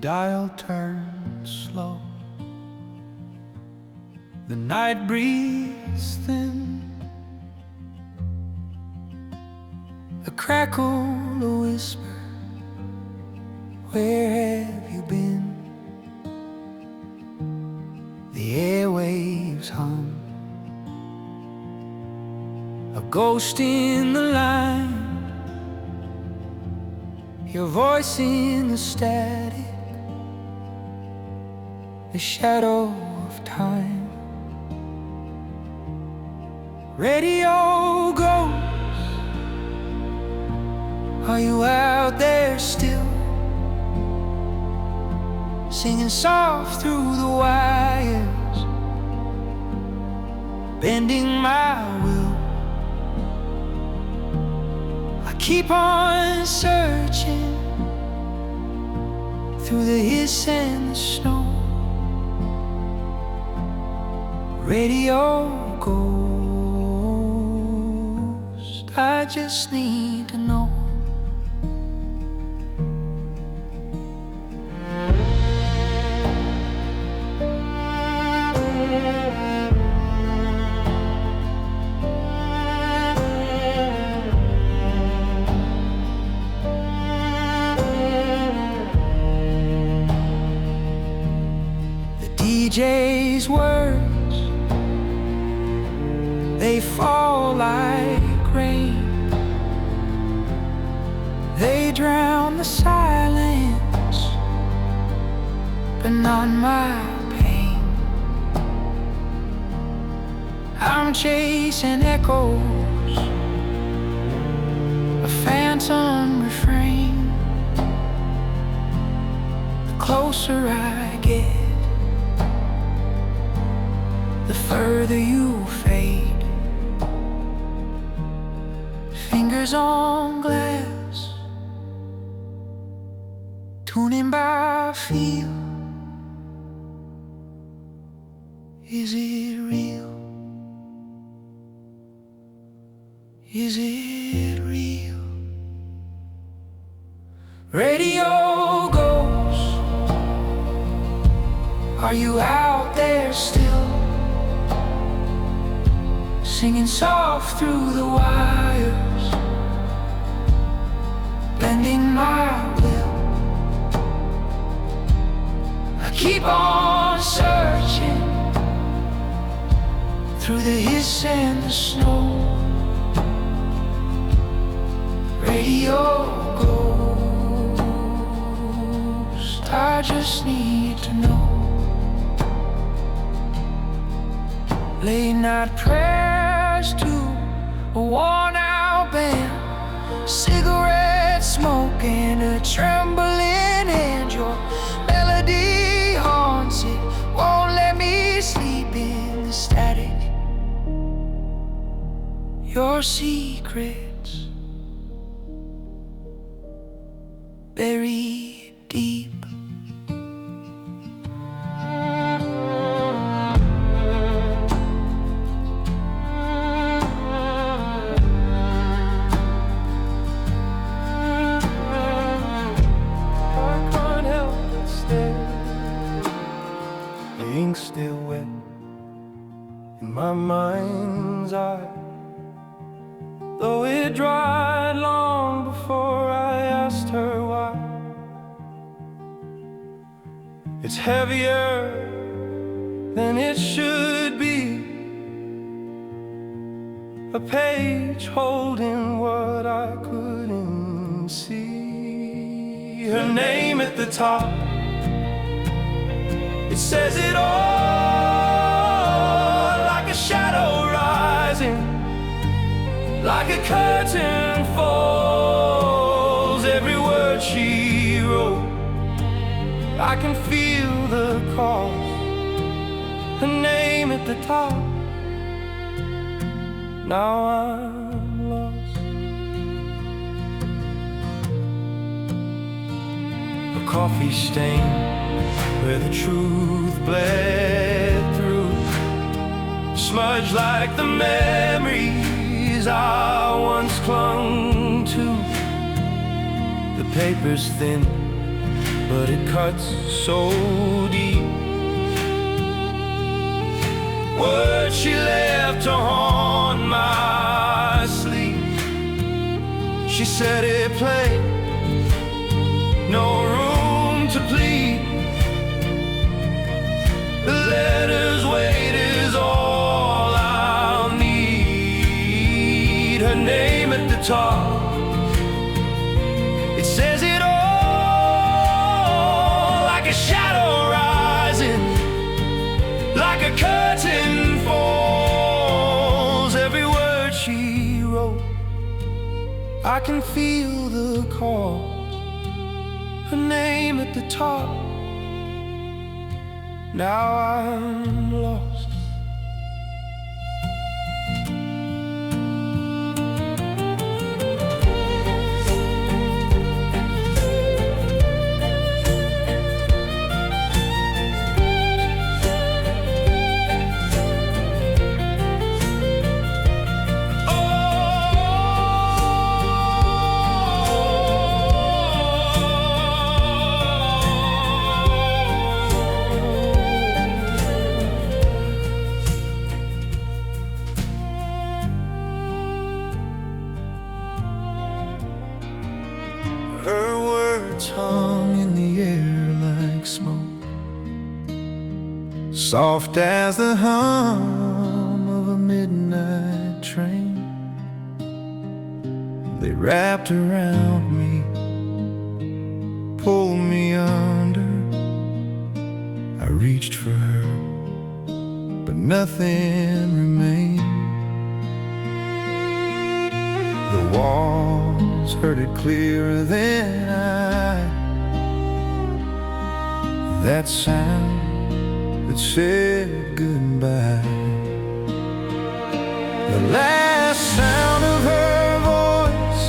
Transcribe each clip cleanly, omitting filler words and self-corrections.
dial turned slow. The night breeze thin, a crackle, a whisper, where have you been? The airwaves hum, a ghost in the line, your voice in the static, the shadow of time. Radio goes, are you out there still? Singing soft through the wires, bending my will. I keep on searching through the hiss and the snow. Radio ghost, I just need to know. DJ's words, they fall like rain. They drown the silence, but not my pain. I'm chasing echoes, a phantom refrain. The closer I get, the further you fade. Fingers on glass, tuning by feel. Is it real? Is it real? Radio goes, are you out there still? Singing soft through the wires, bending my will. I keep on searching through the hiss and the snow. Radio ghost, I just need to know. Late night prayers to a worn-out band, cigarette smoke and a trembling hand. Your melody haunts it, won't let me sleep in the static. Your secrets buried deep. Still wet in my mind's eye, though it dried long before I asked her why. It's heavier than it should be, a page holding what I couldn't see. Her name at the top, it says it all, like a shadow rising, like a curtain falls. Every word she wrote, I can feel the call. Her name at the top, now I'm lost. A coffee stain where the truth bled through, smudged like the memories I once clung to. The paper's thin, but it cuts so deep. Words she left to haunt my sleep. She said it played no room to plead. The letter's weight is all I'll need. Her name at the top, it says it all, like a shadow rising, like a curtain falls. Every word she wrote, I can feel the call. Her name at the top, now I'm lost. Her words hung in the air like smoke, soft as the hum of a midnight train. They wrapped around me, pulled me under. I reached for her, but nothing remained. The walls heard it clearer than I. That sound that said goodbye. The last sound of her voice,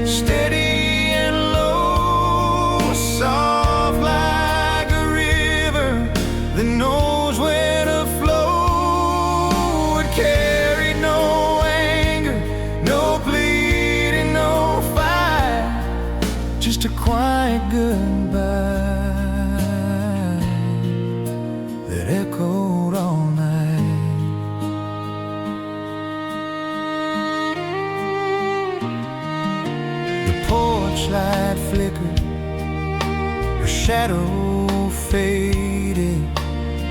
steady and low, soft like a river that knows where to flow. It carried no anger, no pleading, no fight, just a quiet goodbye that echoed all night. The porch light flickered, her shadow faded,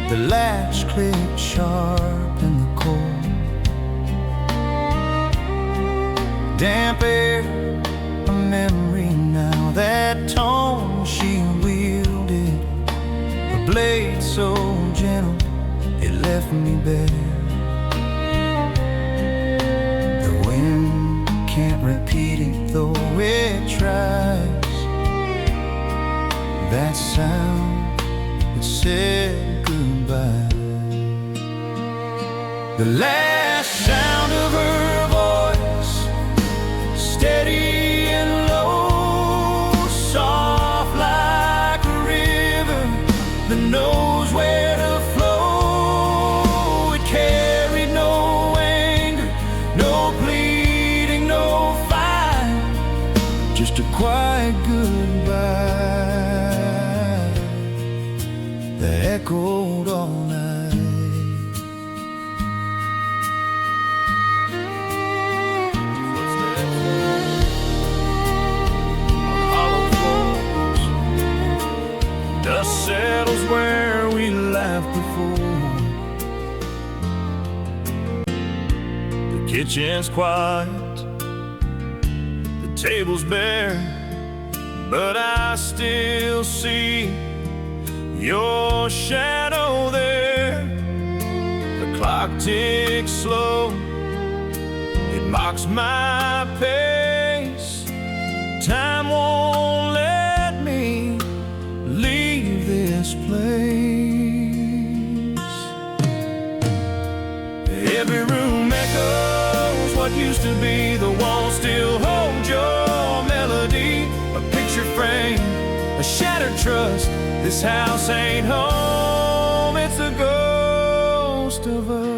the latch clicked sharp in the cold. Damp air, a memory now, that tone she wielded, a blade so gentle it left me bare. The wind can't repeat it though it tries. That sound that said goodbye. The last sound of her voice, steady and low, soft like a river that knows where to flow. It carried no anger, no pleading, no fight, just a quiet goodbye that echoed all night. Dust settles where we laughed before. The kitchen's quiet, the table's bare, but I still see your shadow there. The clock ticks slow, it mocks my pace. Time won't let me leave this place. Every room echoes what used to be. The walls still hold your melody. A picture frame, a shattered trust. This house ain't home, it's the ghost of us.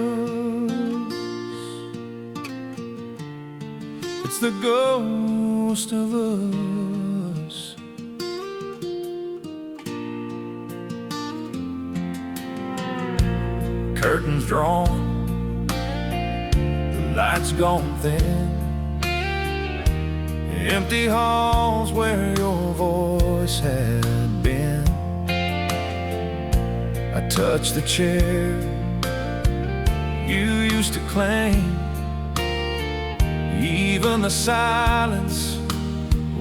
It's the ghost of us. curtains drawn, the lights gone thin, empty halls where your voice had been. I touched the chair you used to claim, even the silence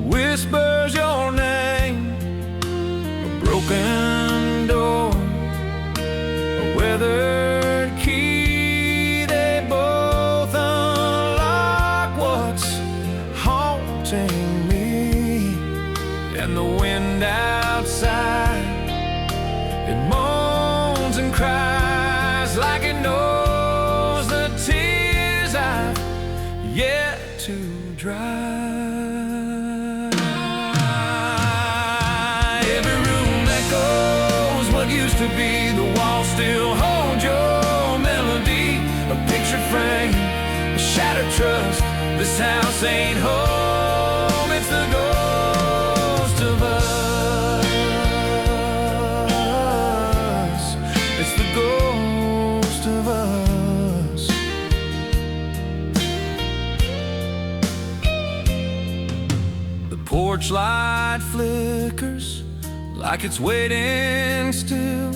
whispers your name. A broken door, a weathered key, they both unlock what's haunting me. And the wind outside, it moans and cries like it knows the tears I've yet to dry. Every room echoes what used to be, the walls still hold your melody. A picture frame, a shattered trust, this house ain't home, it's the ghost of us. It's the ghost of us. The porch light flickers like it's waiting still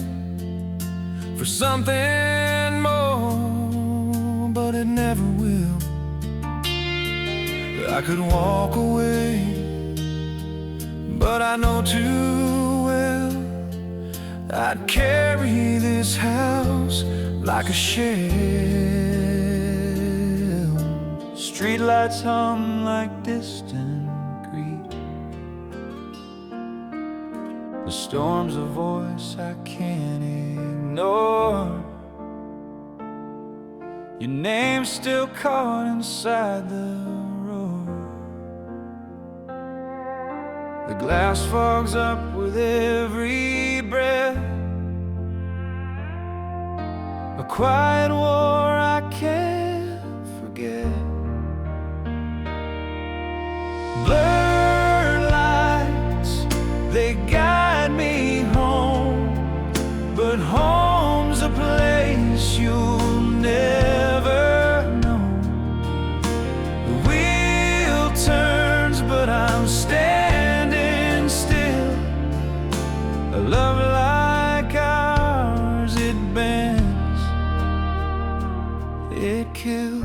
for something more, but it never will. I could walk away, but I know too well I'd carry this house like a shell. Streetlights hum like distant greet, the storm's a voice I can't ignore. Your name's still caught inside the roar. The glass fogs up with every breath, a quiet war I can't forget. Blurred lights, they guide me home, but home's a place you'll never know. The wheel turns, but I'm standing still. A love like ours, it bends, it kills.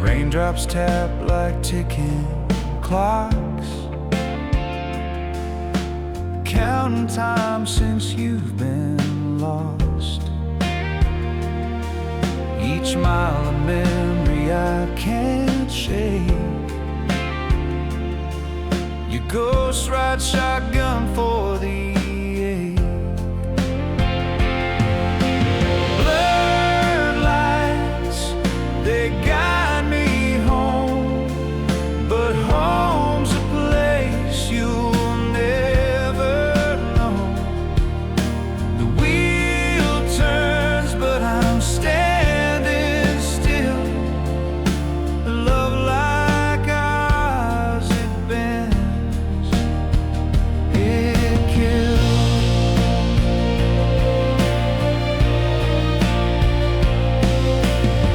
Raindrops tap like ticking clocks, counting time since you've been lost. Each mile a memory I can't shake. Your ghost ride shotgun for the ache. Blurred lights, they guide me home, but home's a place you'll never know. The wheel turns, but I'm standing still. A love like ours, it bends, it kills.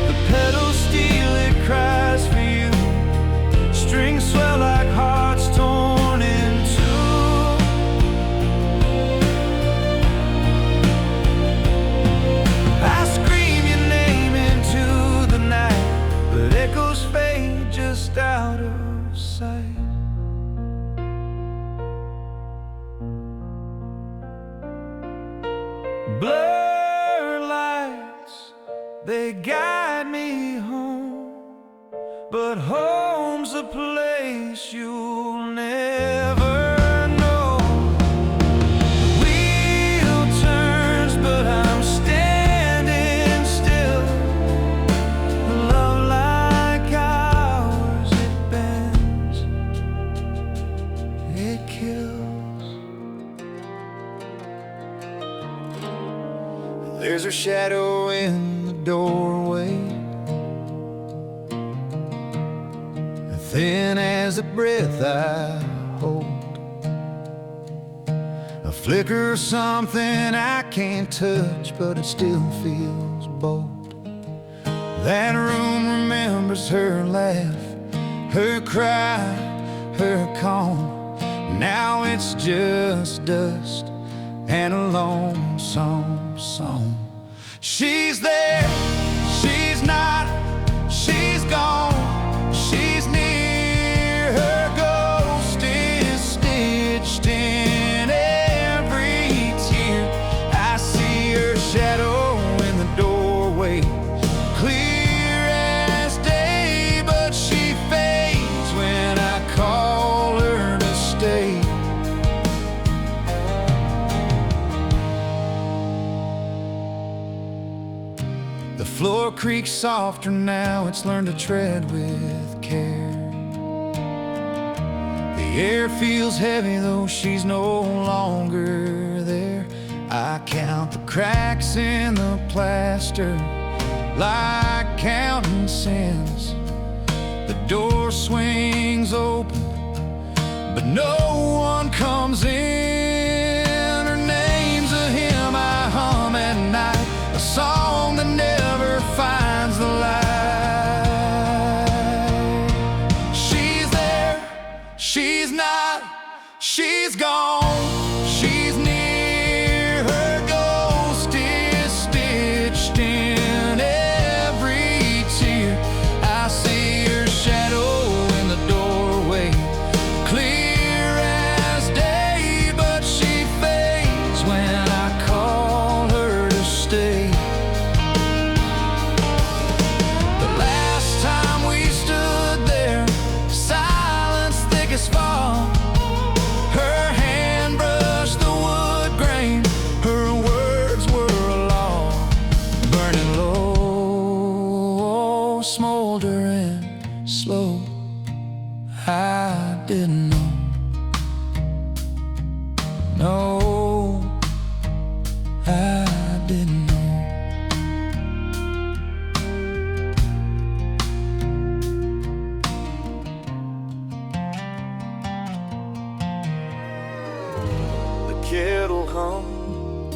The pedals steel, it cries for you. Strings swell like hearts torn in two. I scream your name into the night, but echoes fade just out of sight. Blurred lights, they guide me home, but home's a place you'll never know. The wheel turns, but I'm standing still. A love like ours, it bends, it kills. There's a shadow in the doorway, thin as the breath I hold. flicker of something I can't touch, but it still feels bold. That room remembers her laugh, her cry, her calm. Now it's just dust and a lonesome song. She's there, she's not, she's gone, she's near. Her ghost is stitched in every tear. I see her shadow in the doorway, clear as day, but she fades when I call her to stay. The floor creaks softer now, it's learned to tread with care. The air feels heavy though she's no longer there. I count the cracks in the plaster like counting sins. The door swings open, but no one comes in. Her name's a hymn I hum at night, a song that never finds the light. She's there, she's not, she's gone, she's near. Her ghost is stitched in every tear. I see her shadow in the doorway, clear as day, but she fades when I call her to stay. The last time we stood there, silence thick as fog. Her hand brushed the wood grain, her words were a log, burning low, smoldering slow. I didn't know, no, I didn't know. The kettle hummed,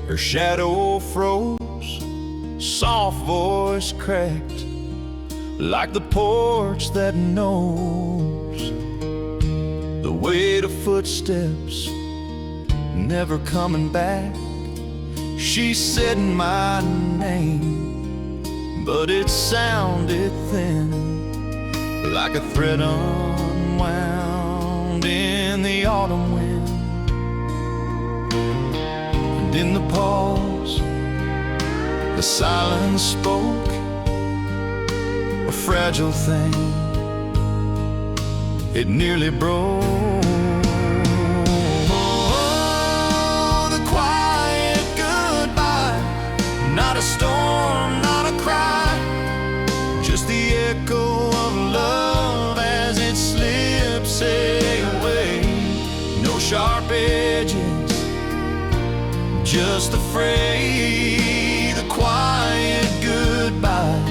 her shadow froze, soft voice cracked like the porch that knows the weight of footsteps never coming back. She said my name, but it sounded thin, like a thread unwound in the autumn wind. And in the pause, the silence spoke, a fragile thing, it nearly broke. Oh, the quiet goodbye, not a storm, not a cry, just the echo of love as it slips away. No sharp edges, just the fray, the quiet goodbye,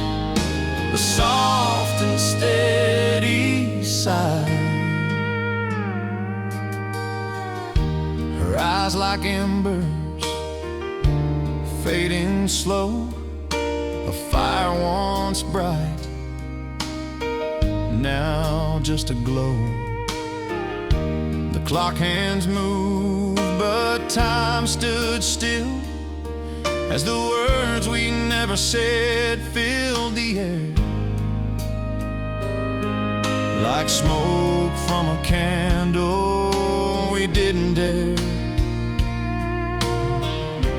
the soft and steady sigh. Her eyes like embers, fading slow, a fire once bright, now just a glow. The clock hands moved, but time stood still, as the words we never said filled the air, like smoke from a candle we didn't dare.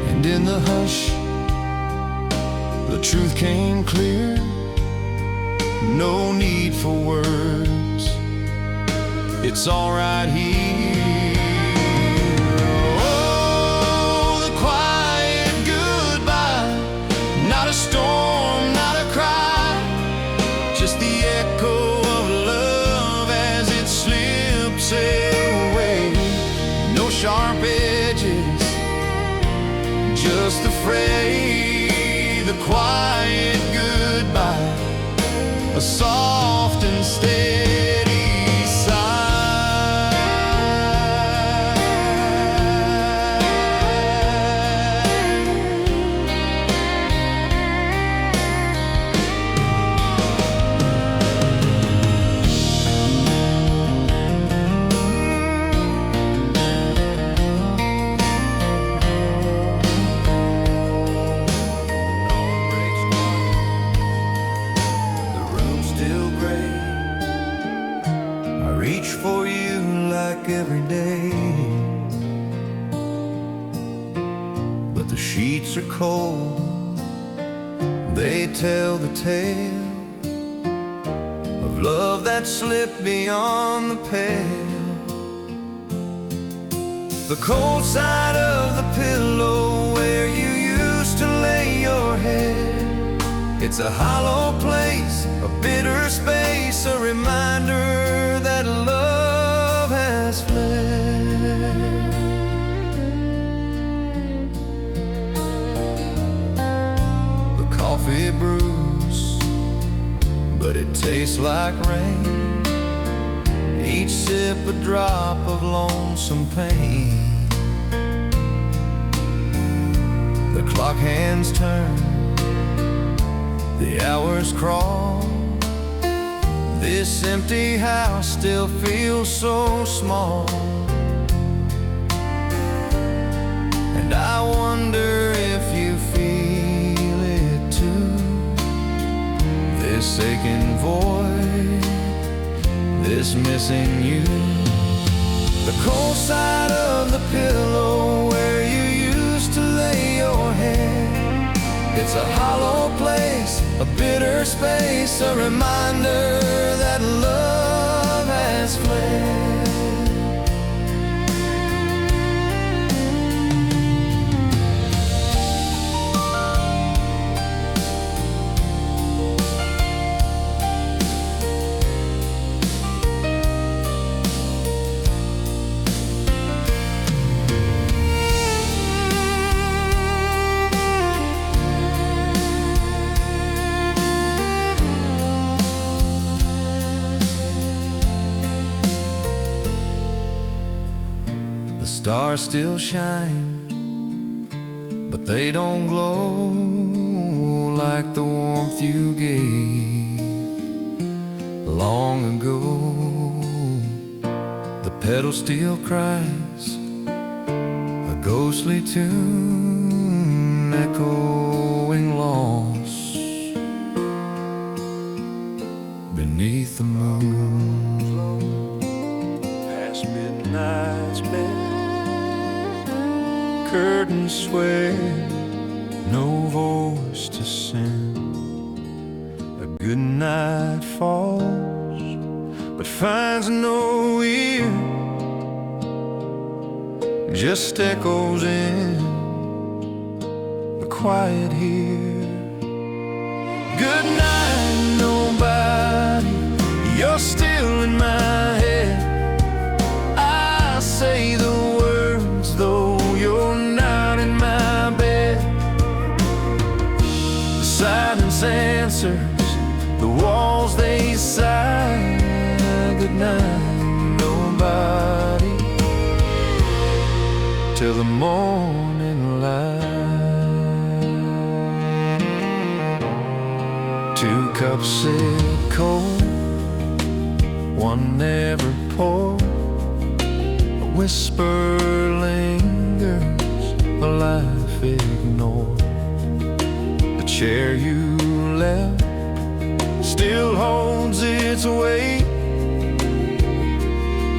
And in the hush, the truth came clear, no need for words, it's all right here. Oh, the quiet goodbye, not a storm, not a cry, just the echo of love as it slips away. No sharp edges, just the fray, the quiet goodbye, a soft and steady sigh. like every day. But the sheets are cold, they tell the tale of love that slipped beyond the pale. The cold side of the pillow where you used to lay your head, it's a hollow place, a bitter space, a reminder that love has fled. The coffee brews, but it tastes like rain. Each sip a drop of lonesome pain. The clock hands turn, the hours crawl. This empty house still feels so small. And I wonder if you feel it too. This aching void, this missing you. The cold side of the pillow where you used to lay your head, it's a hollow place, a bitter space, a reminder that love has fled. Stars still shine, but they don't glow like the warmth you gave long ago. The pedal still cries, a ghostly tune echoing lost beneath the moon. Past midnight's bed, curtains sway, no voice to send. A good night falls, but finds no ear, just echoes in the quiet here. Good night, nobody, you're still in my head. I say the words though you're not in my bed. The silence answers, the walls they sigh. Good night, nobody, till the morning light. Two cups sit cold, one never poured. A whisper lingers, a life ignored. The chair you left still holds its weight.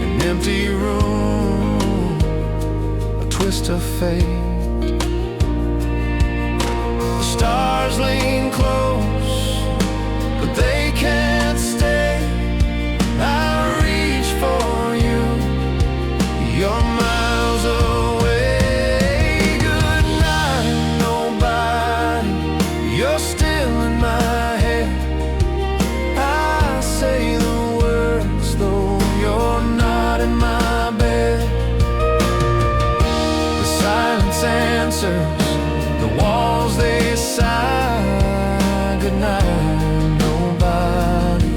An empty room, a twist of fate. The stars lean close, but they can't stay. I reach for you, you're miles away. Good night, nobody, you're still in my head. I say the words though you're not in my bed. The silence answers, the walls they sigh. Good night, nobody,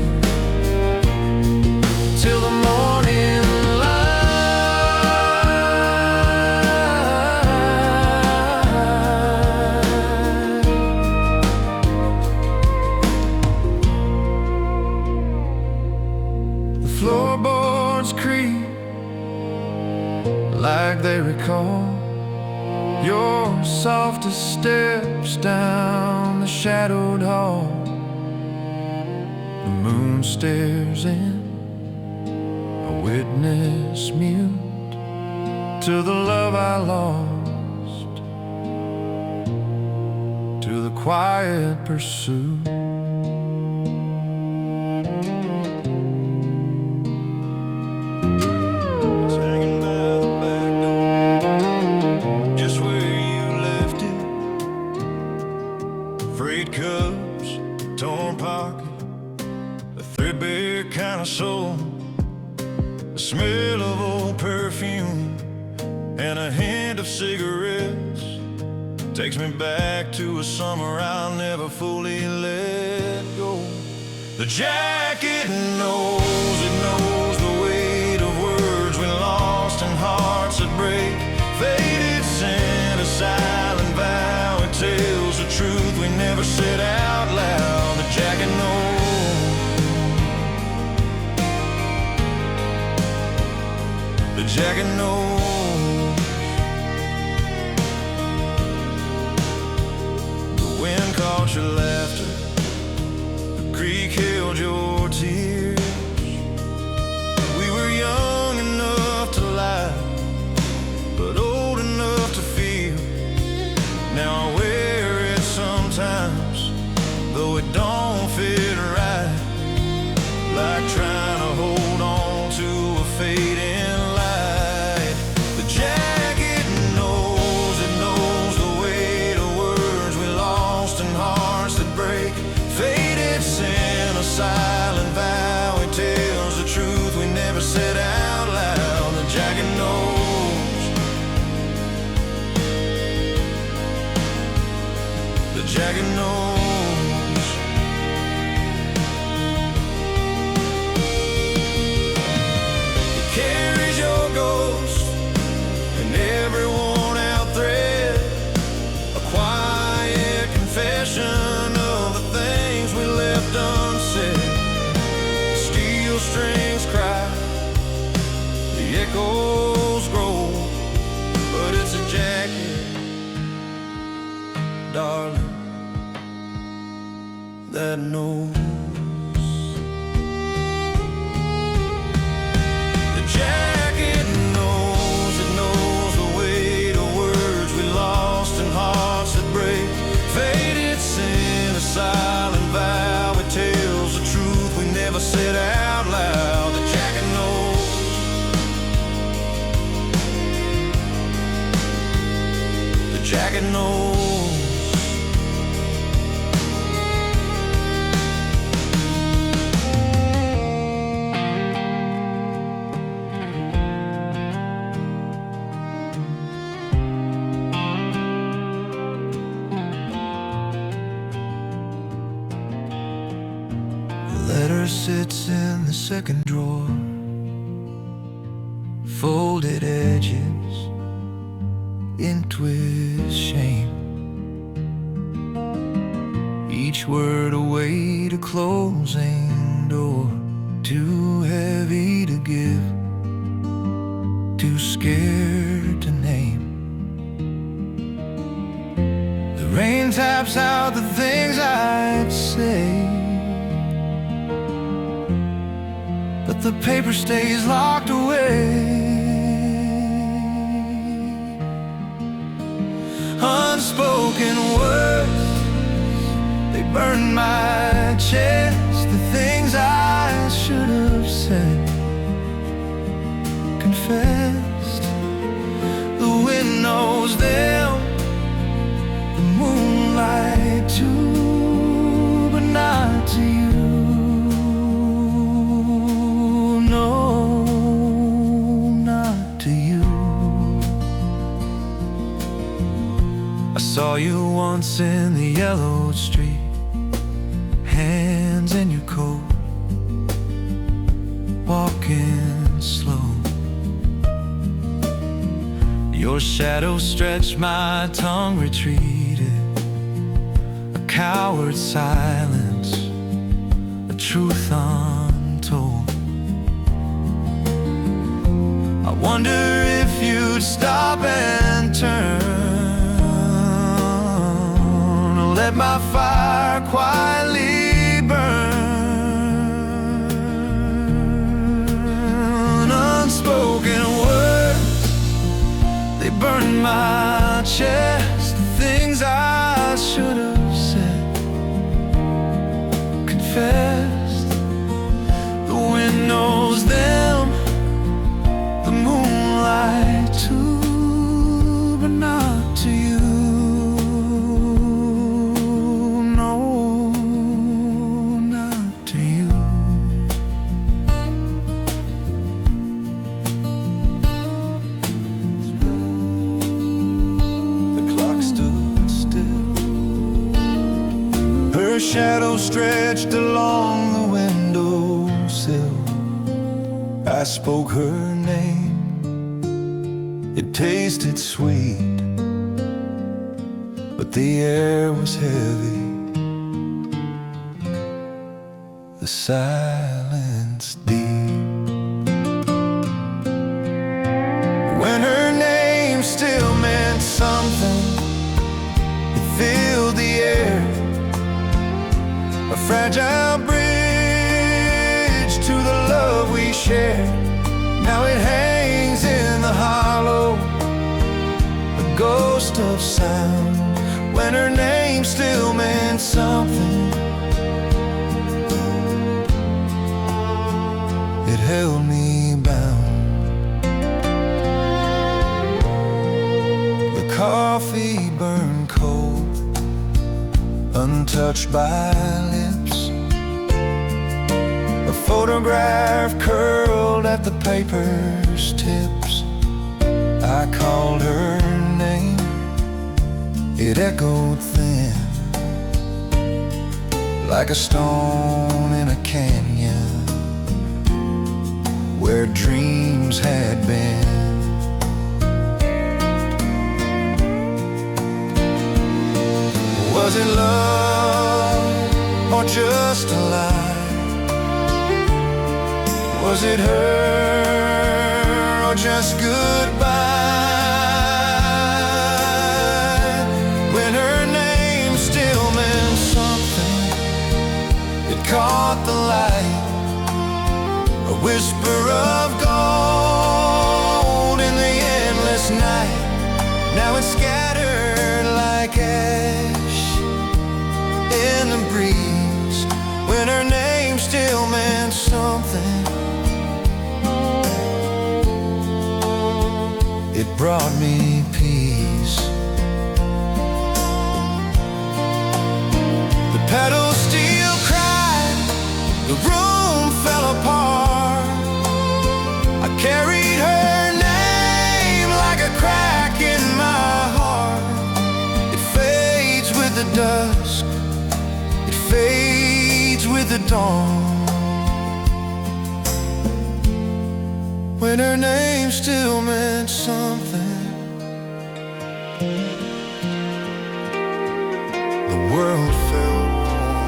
till the morning light. The floorboards creak like they recall your softest steps down the shadowed hall. The moon stares in, a witness mute to the love I lost, to the quiet pursuit. It's hanging by the back door, just where you left it. Frayed cups, torn pocket, a threadbare kind of soul, the smell of old perfume, and a hint of cigarettes takes me back to a summer I'll never fully let go. The jacket knows, it knows the weight of words we lost and hearts that break. Faded scent, a silent vow, it tells the truth we never said out loud. The jacket knows, the jacket knows. The wind caught your laughter, the creek held your tears. We were young enough to lie, but old enough to feel. Now I wear it sometimes, though it don't fit right, like trying to hold on to a fading light. The jacket knows, it knows the weight of words we lost and hearts that break. Faded sin, a silent vow, it tells the truth we never said out loud. The jacket knows, the jacket knows. It carries your ghost and every worn out thread, a quiet confession of the things we left unsaid. Steel strings cry, the echoes grow, but it's a jacket, darling, that knows. The jacket knows, it knows the weight of words we lost and hearts that break. Faded sin, a silent vow, it tells the truth we never said out loud. The jacket knows, the jacket knows. The letter sits in the second drawer, folded edges inked with shame. Each word a weight, a closing door, too heavy to give, too scared to name. The rain taps out the things I'd say, but the paper stays locked away. Unspoken words, they burn my chest. The things I should have said, confessed. The wind knows them, the moonlight too, but not to you. No, not to you. I saw you once in the yellowed street, hands in your coat, walking slow. Your shadow stretched, my tongue retreated, a coward's silence, a truth untold. I wonder if you'd stop and turn, or let my fire quietly burn. chest the things I should have said, confessed. The wind knows them, the moonlight too, but not to you. No, not to you. The clock stood still, her shadow stretched along the windowsill. I spoke her name, it tasted sweet, but the air was heavy, the silence deep. When her name still meant something, it filled the air, a fragile bridge to the love we shared. Now it hangs in the hollow, a ghost of sound. When her name still meant something, it held me bound. The coffee burned cold, untouched by lips. A photograph curled at the paper's tips. I called her name, it echoed thin, like a stone in a canyon where dreams had been. Was it love or just a lie? Was it her or just goodbye? When her name still meant something, it caught the light, a whisper of gold in the endless night. Now it's scattered like ash in the breeze. When her name still meant something, it brought me peace. The pedals still cried, the room fell apart. I carried her name like a crack in my heart. It fades with the dusk, it fades with the dawn. When her name still meant something, the world felt warm.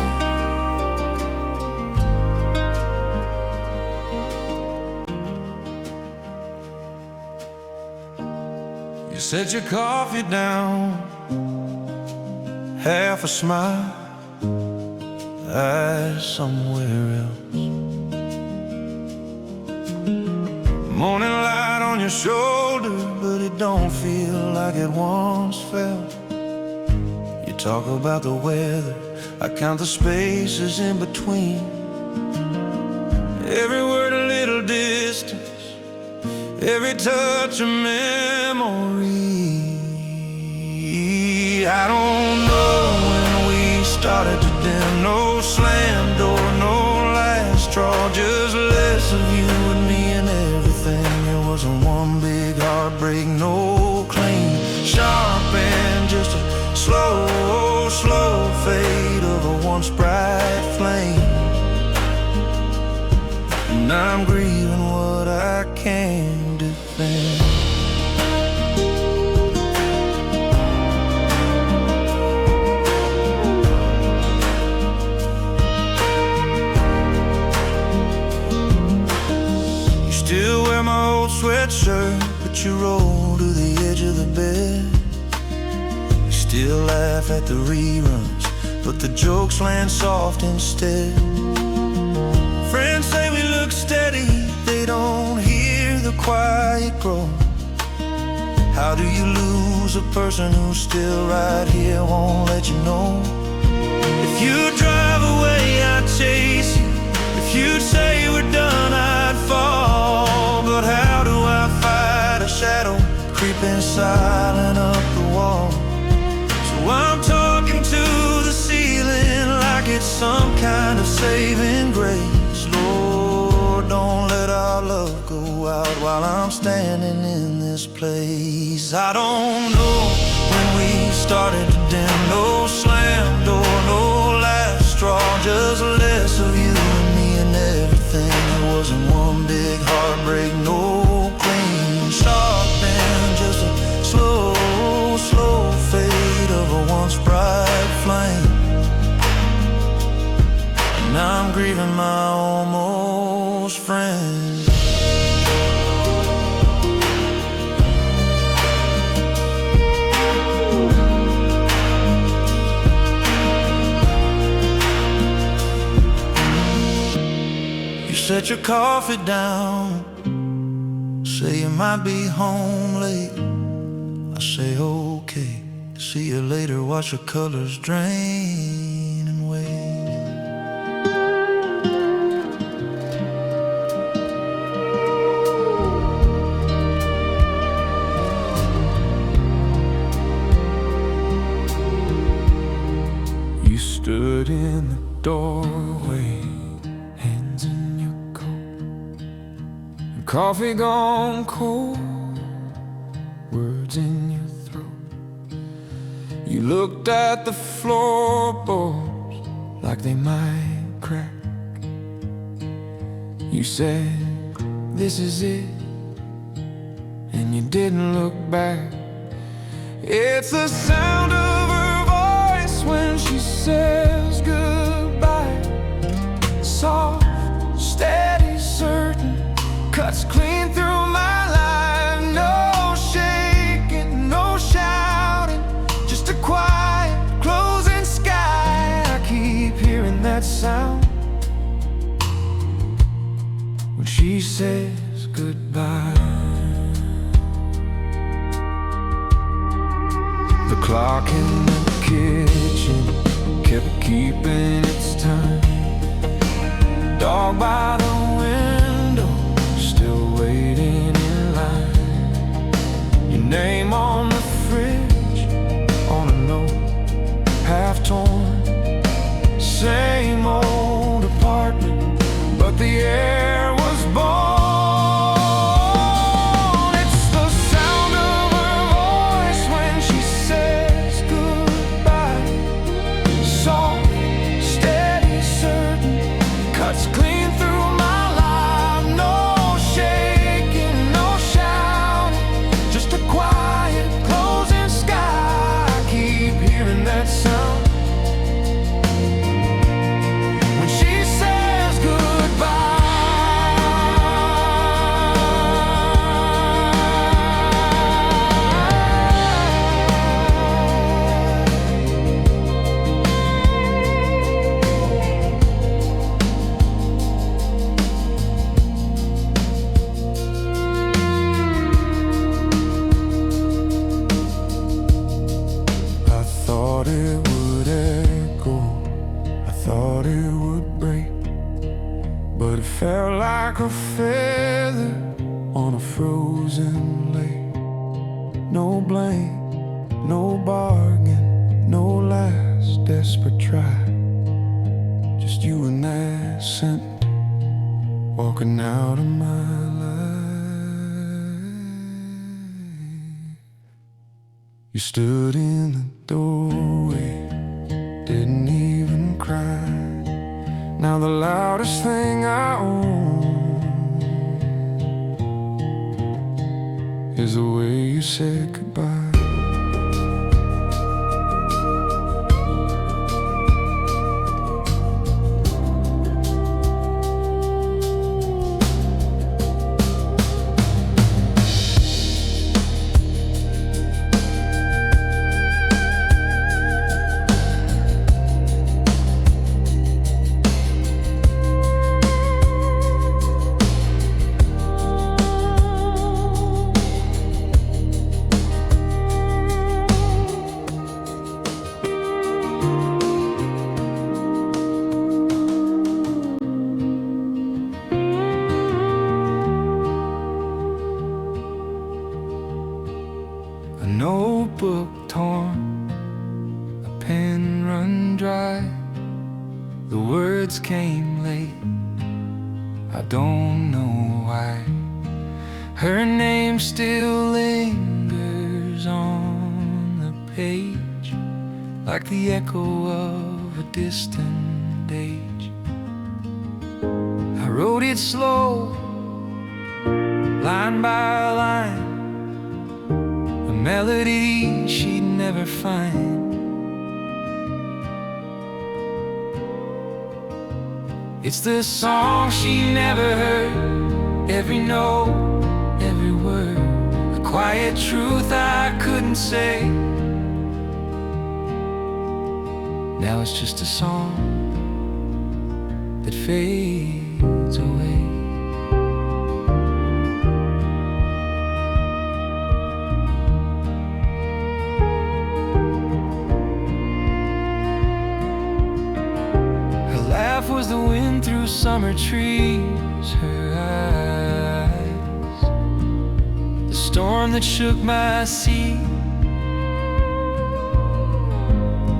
You set your coffee down, half a smile, eyes somewhere else. Morning light on your shoulder, but it don't feel like it once felt. You talk about the weather, I count the spaces in between. Every word a little distance, every touch a memory. I don't know when we started to dim, no slam door, no last straw, just less of you and me and everything. It wasn't one big heartbreak, no clean, sharp and just a slow, slow fade of a once bright flame. And I'm grieving what I can't defend. Still wear my old sweatshirt, but you roll to the edge of the bed. You still laugh at the reruns, but the jokes land soft instead. Friends say we look steady, they don't hear the quiet groan. How do you lose lose a person who's still right here, won't let you know. If you drive away, I'd chase you. If you'd say we're done, I'd fall. But how do I fight a shadow creeping silent up the wall? So I'm talking to the ceiling like it's some kind of saving grace. Lord, don't let our love go out while I'm standing in this place. I don't know when we started to dim, no slam door, no last straw, just less of you and me and everything. It wasn't one big heartbreak, no clean sharp and just a slow, slow fade of a once bright flame. And now I'm grieving my almost friend. Set your coffee down, say you might be home late. I say okay, see you later, watch the colors drain and wait. You stood in the doorway, coffee gone cold, words in your throat. You looked at the floorboards like they might crack. You said, this is it, and you didn't look back. It's the sound of her voice when she says goodbye. Soft, steady, certain, cuts clean through my life. No shaking, no shouting, just a quiet closing sky. I keep hearing that sound when she says goodbye. The clock in the kitchen kept keeping its time. Dog by the window, waiting in line. Your name on the fridge, on a note, half torn. Same old apartment, but the air was born. It's the sound of her voice when she says goodbye. Soft, steady, certain, cuts clean through my life. No felt like a feather on a frozen lake. No blame, no bargain, no last desperate try. Just you and that scent walking out of my life. You stood in the doorway, didn't even cry. Now the loudest thing I own is the way you said goodbye. the words came late. I don't know why. Her name still lingers on the page, like the echo of a distant age. I wrote it slow, line by line, a melody she'd never find. It's the song she never heard, every note, every word, a quiet truth I couldn't say. Now it's just a song that fades away. Her laugh was the wind through summer trees, her eyes the storm that shook my sea.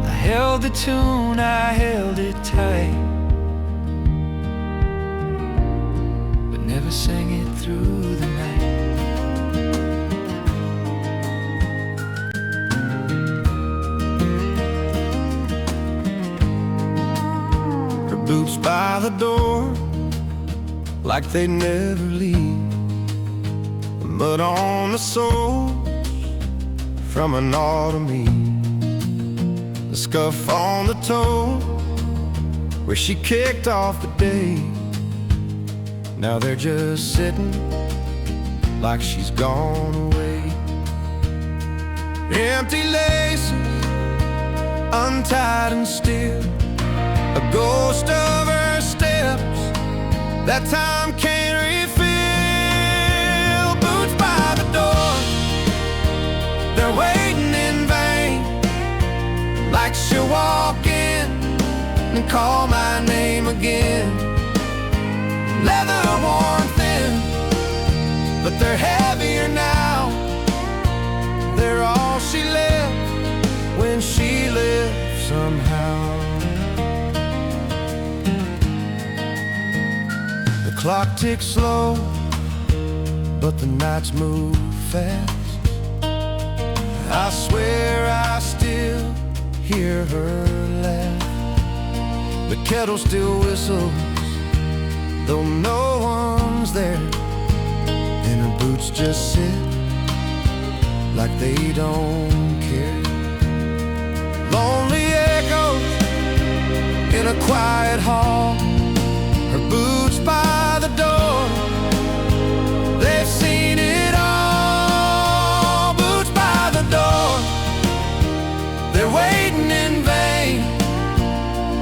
I held the tune, I held it tight, but never sang it through the night. Her boots by the door, like they never leave, the mud on the soles from an autumn eve, the scuff on the toe where she kicked off the day. Now they're just sitting like she's gone away. Empty laces, untied and still, a ghost of her steps that time can't refill. Boots by the door, they're waiting in vain, like she'll walk in and call my name again. Leather worn thin, but they're heavier now. They're all she left when she left somehow. The clock ticks slow, but the nights move fast. I swear I still hear her laugh. The kettle still whistles, though no one's there, and her boots just sit like they don't care. Lonely echoes in a quiet hall, her boots by the door, they've seen it all. Boots by the door, they're waiting in vain,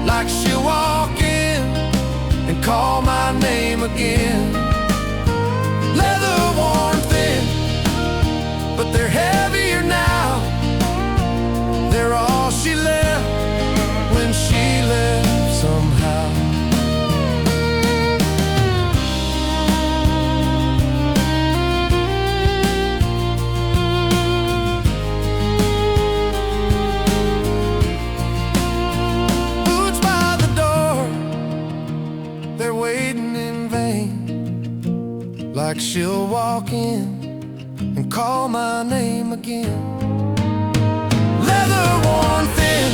like she'll walk in and call my name again. Leather worn thin, but they're heavier now. They're all she left when she left somehow. Boots by the door, they're waiting in vain, like she'll walk in and call my name again. Leather worn thin,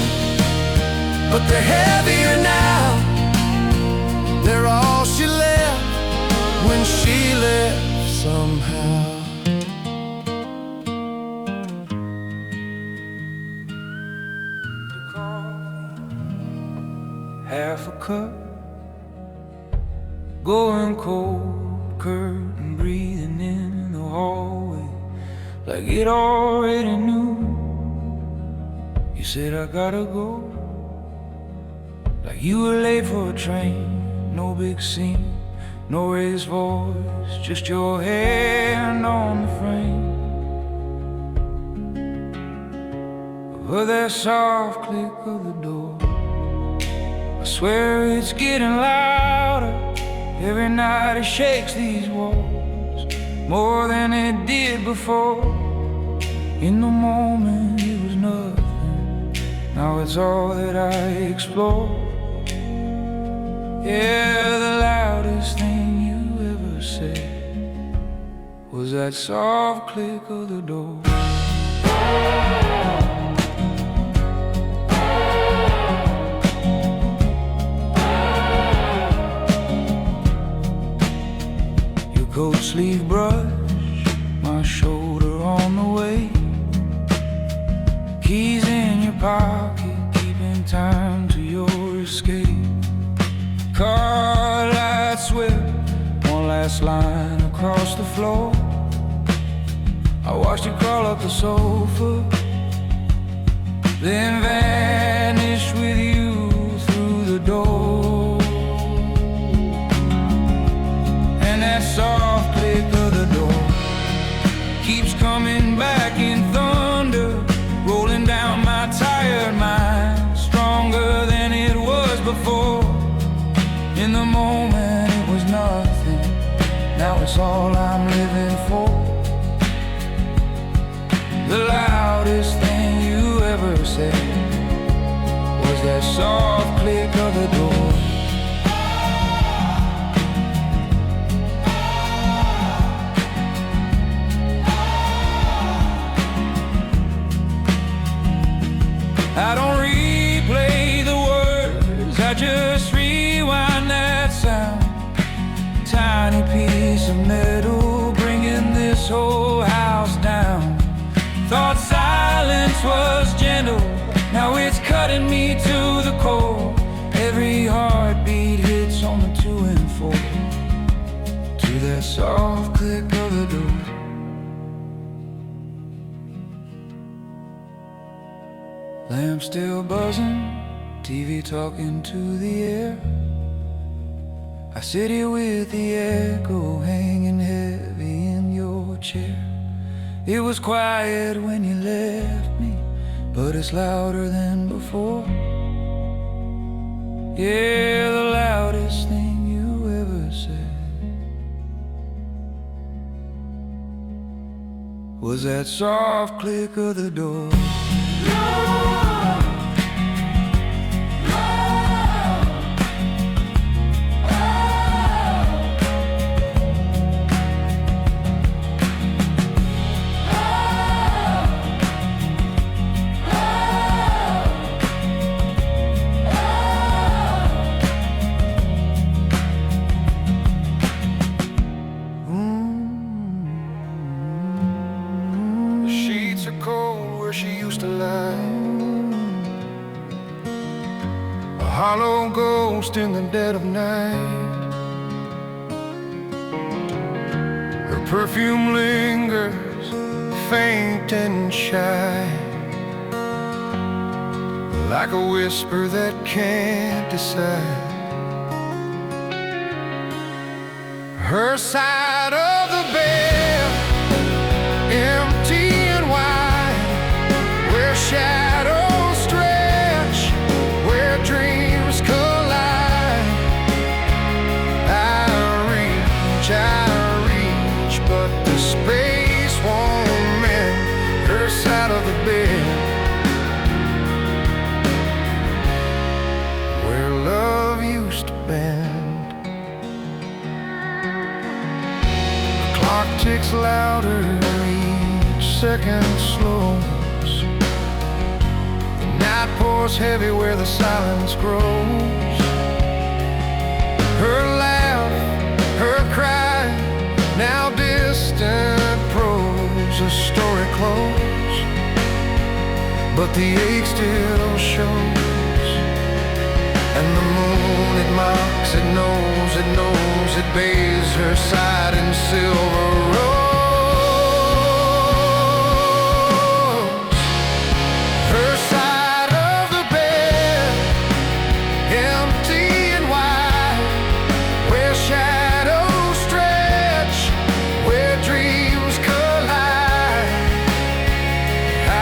but they're heavier now. They're all she left when she left somehow. Half a cup, going cold, curtain breathing in the hallway, like it already knew. You said I gotta go, like you were late for a train. No big scene, no raised voice, just your hand on the frame. I heard that soft click of the door. I swear it's getting louder. Every night it shakes these walls more than it did before. In the moment it was nothing, now it's all that I explore. Yeah, the loudest thing you ever said was that soft click of the door. Your coat sleeve brush my shoulder on the way. Keys in your pocket, keeping time to your escape. Car lights swift, one last line across the floor. I watched you crawl up the sofa, then vanish with you through the door. And that soft click of the door keeps coming back in thunder, rolling down my tired mind, stronger than it was before. In the moment it was nothing, now it's all I'm living for. The loudest thing you ever said was that soft click of the door. I don't replay the words, I just rewind that sound. Tiny piece of metal bringing this whole house down. Thought silence was gentle, now it's cutting me to the core. Every heartbeat hits on the 2 and 4 to that soft click of the door. Lamp still buzzing, TV talking to the air. I sit here with the echo hanging heavy in your chair. It was quiet when you left me, but it's louder than before. Yeah, the loudest thing you ever said was that soft click of the door. Cold where she used to lie, a hollow ghost in the dead of night. Her perfume lingers, faint and shy, like a whisper that can't decide. Her side of the bed, empty and wide, where shadows stretch, where dreams collide. I reach, but the space won't mend her side of the bed, where love used to bend. The clock ticks louder, each second slows. The night pours heavy where the silence grows. Her laugh, her cry, now distant prose, a story closed, but the ache still shows. And the moon, it mocks, it knows, it bathes her side in silver rose. Her side of the bed, empty and wide, where shadows stretch, where dreams collide. I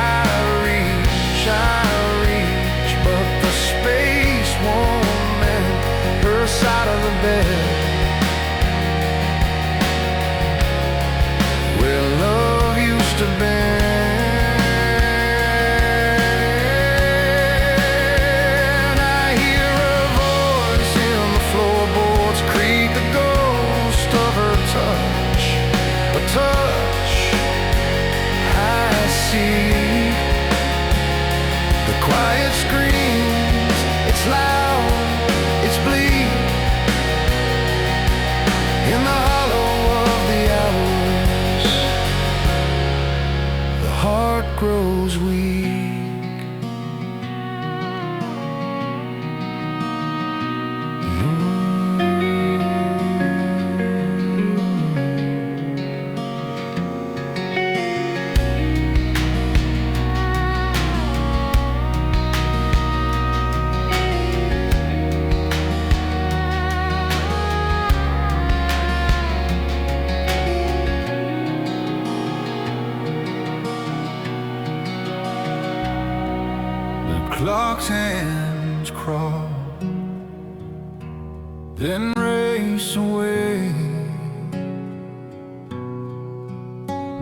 reach, but the space won't mend her side of the bed, clock's hands crawl, then race away.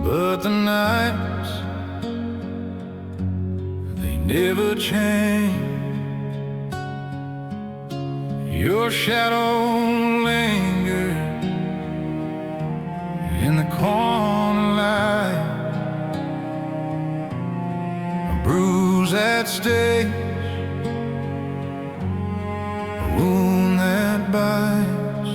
But the nights, they never change. Your shadow lingers in the corner light, a bruise that stays, a wound that bites.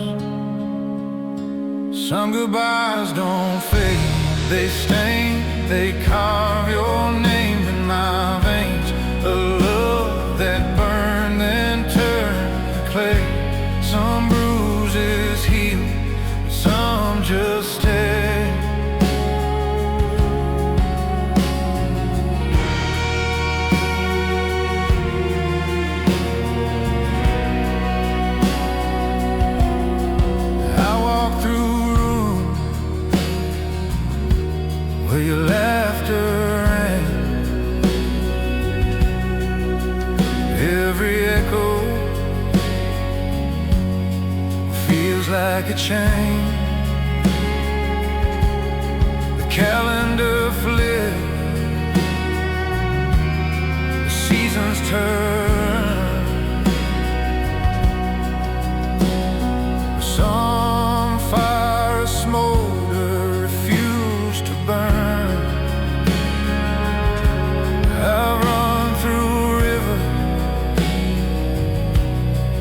Some goodbyes don't fade, they stain, they carve your name in my veins. A love that burned then turned to clay. Some bruises heal, some just stay. I walk through rooms where your laughter rang, every echo feels like a chain. The calendar flips, the seasons turn. Some fire smolder, refuse to burn. I've run through rivers,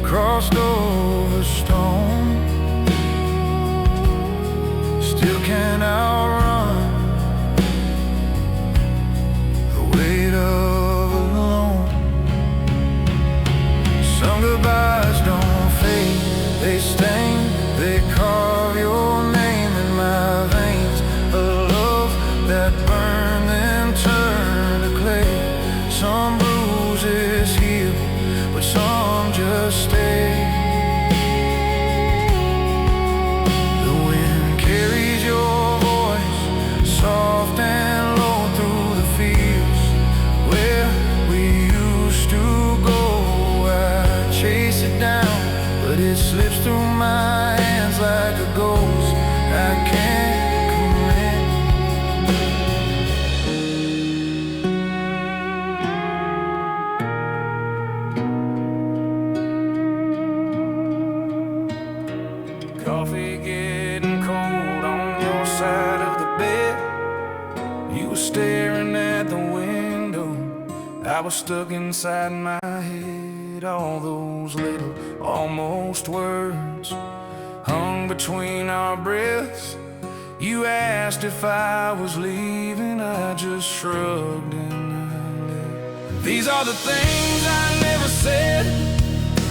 crossed over stone, still can't outrun the weight of alone. Some goodbyes don't fade, they stain, they carve your name in my veins. A love that burned then turned to clay. Some bruises heal, but some just stay. The wind carries your voice, soft and low through the fields where we used to go. I chase it down, but it slips through my hands like a ghost. I can't commit. Coffee getting cold on your side of the bed. You were staring at the window, I was stuck inside my head. All those little almost words hung between our breaths. You asked if I was leaving, I just shrugged and I left. These are the things I never said,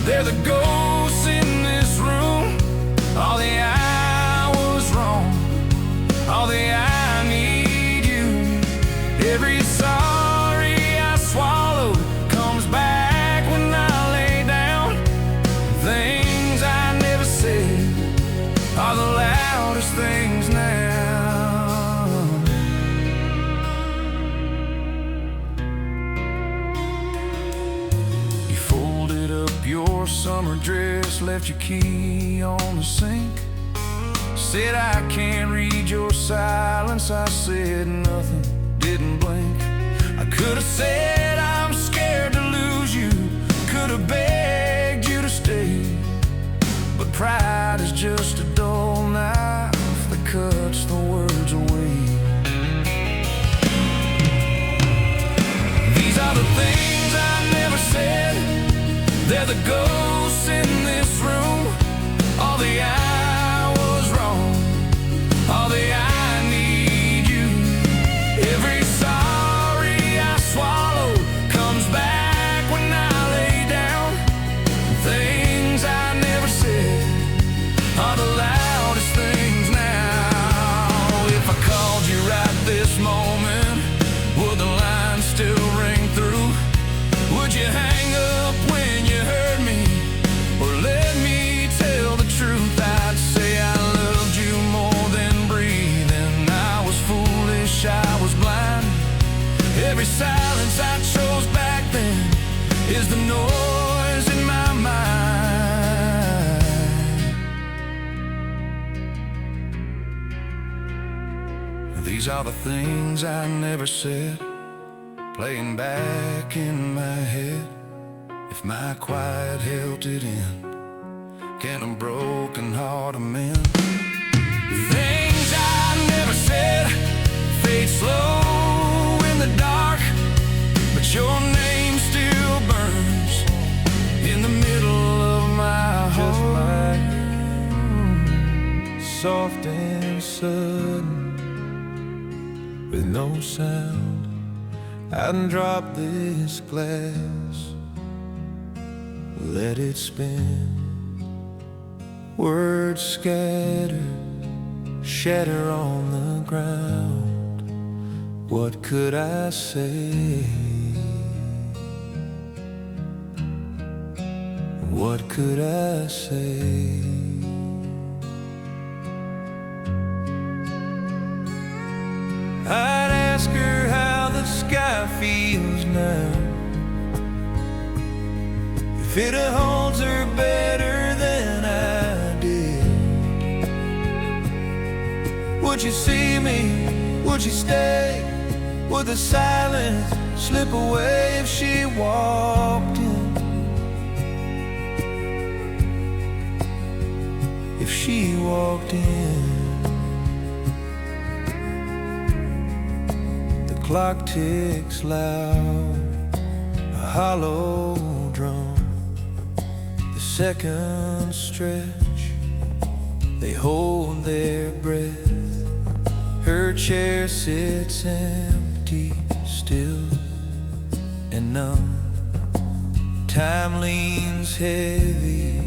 they're the ghosts in this room. All the I was wrong, all the I need you. Every sorry I swallowed comes back when I lay down. Things I never said are the loudest things now. You folded up your summer dress, left your key on the sink. Said I can't read your silence, I said nothing, didn't blink. I could have said I'm scared to lose you, could have begged you to stay, but pride is just a dull knife that cuts the words away. These are the things I never said, they're the ghosts in this room. All the I was wrong, all the I need you. Every sorry I swallowed comes back when I lay down. Things I never said are the loudest things now. If I called you right this moment, would the line still ring through? Would you hang up when you heard me These are the things I never said, playing back in my head. If my quiet held it in, can a broken heart amend? Things I never said fade slow in the dark, but your name still burns in the middle of my heart. Just like soft and sudden, with no sound, I'd drop this glass, let it spin. Words scattered, shatter on the ground. What could I say? What could I say? I'd ask her how the sky feels now, if it holds her better than I did. Would you see me? Would you stay? Would the silence slip away if she walked in? If she walked in. The clock ticks loud, a hollow drum. The seconds stretch, they hold their breath. Her chair sits empty, still and numb. Time leans heavy,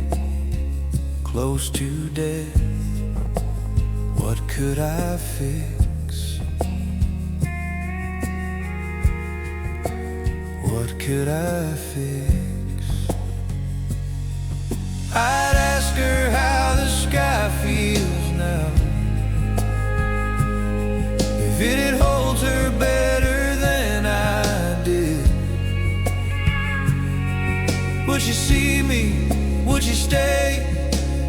close to death. What could I fix? What could I fix? I'd ask her how the sky feels now, if it holds her better than I did. Would she see me? Would she stay?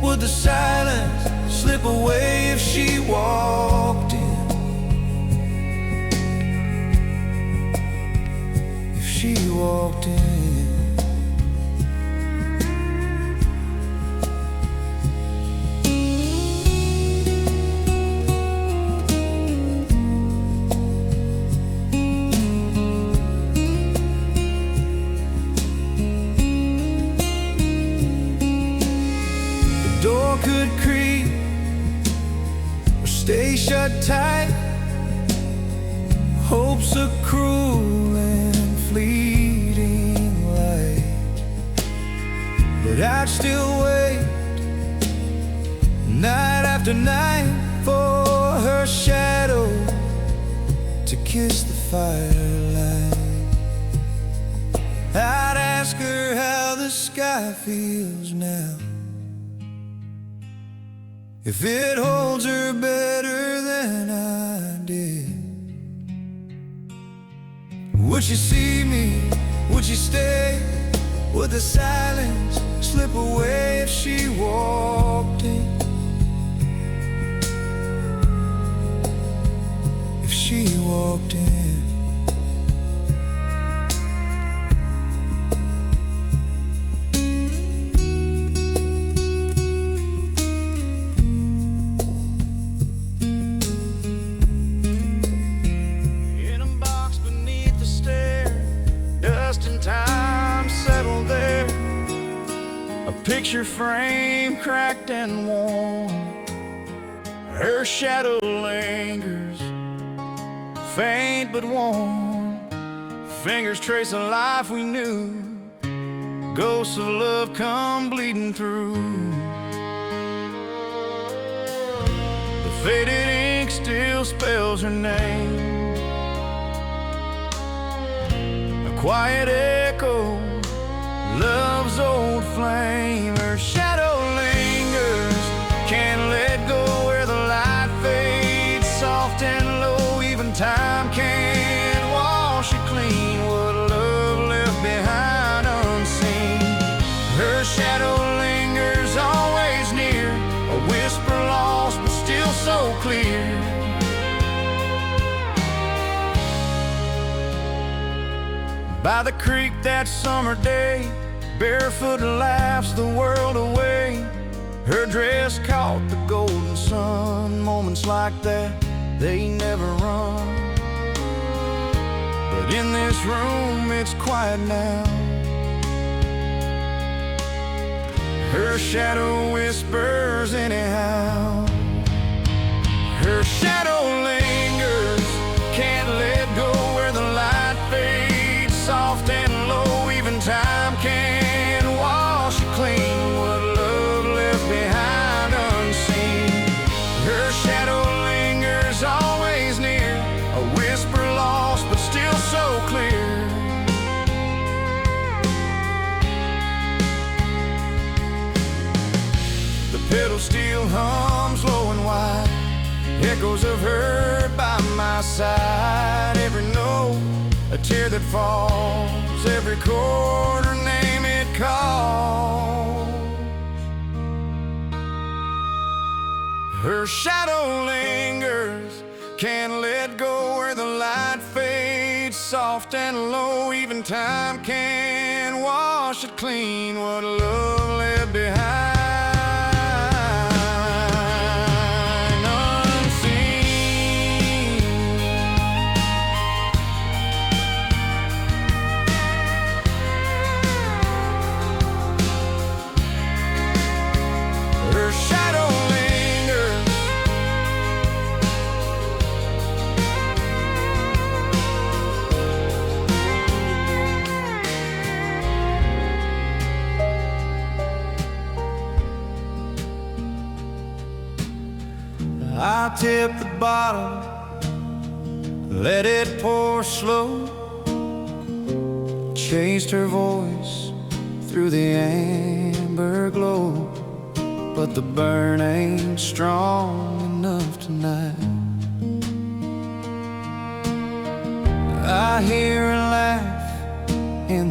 Would the silence slip away if she walked in? If she walked in. Door could creak or stay shut tight. Hope's a cruel and fleeting light, but I'd still wait night after night for her shadow to kiss the firelight. I'd ask her how the sky feels now, if it holds her better than I did. Would she see me? Would she stay? Would the silence slip away if she walked in? If she walked in. Picture frame cracked and worn, her shadow lingers, faint but warm. Fingers trace a life we knew, ghosts of love come bleeding through. The faded ink still spells her name, a quiet echo, love's old flame. Her shadow lingers, can't let go where the light fades soft and low. Even time can't wash it clean, what love left behind unseen. Her shadow lingers, always near, a whisper lost but still so clear. By the creek that summer day, barefoot laughs the world away. Her dress caught the golden sun. Moments like that, they never run. But in this room, it's quiet now. Her shadow whispers anyhow. Her shadow lingers, can't let go where the light fades. Soft and low, even time can't wash it clean. What love left behind unseen. Her shadow lingers, always near, a whisper lost but still so clear. The pedal steel hums low and wide, echoes of her by my side. Every note, a tear that falls, every chord, her name it calls. Her shadow lingers, can't let go where the light fades. Soft and low, even time can't wash it clean. What love left behind. I tip the bottle, let it pour slow. Chased her voice through the amber glow, but the burn ain't strong enough tonight. I hear her laugh in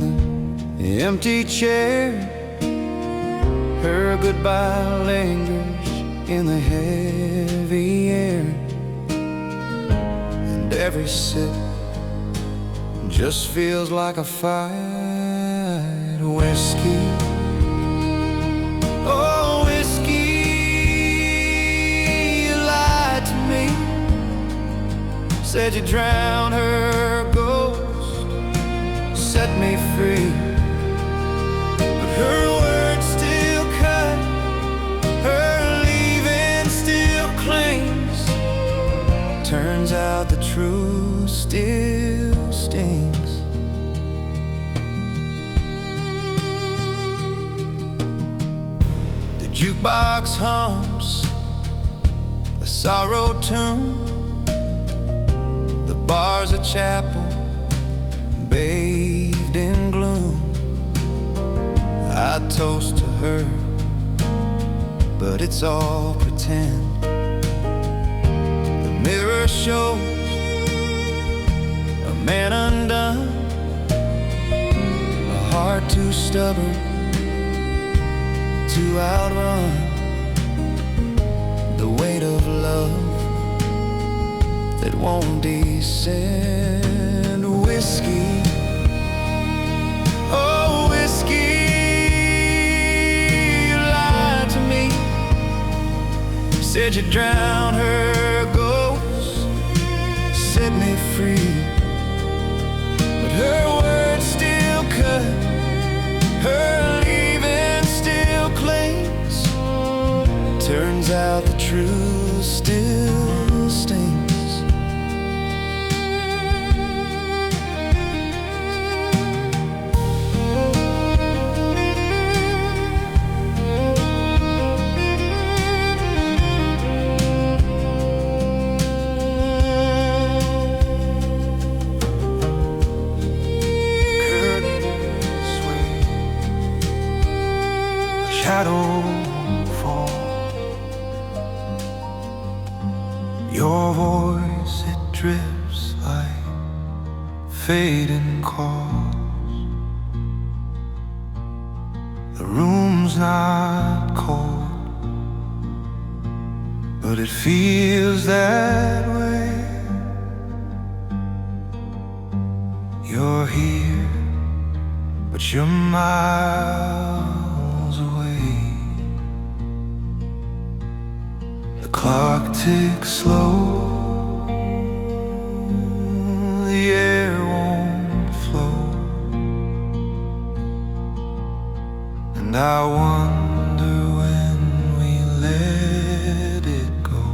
the empty chair. Her goodbye lingers in the heavy air, and every sip just feels like a fight. Whiskey, oh whiskey, you lied to me. Said you drowned her ghost, set me free. But her words still cut, her clings. Turns out the truth still stings. The jukebox hums a sorrow tune. The bar's a chapel bathed in gloom. I toast to her, but it's all pretend. Mirror shows a man undone, a heart too stubborn to outrun the weight of love that won't descend. Whiskey, oh whiskey, you lied to me. Said you drowned her ghost, set me free. But her words still cut, her leaving still clings. Turns out the truth still stings. Shadow fall, your voice it drifts like fading calls. The room's not cold, but it feels that way. You're here you're miles away. The clock ticks slow, the air won't flow, and I wonder when we let it go.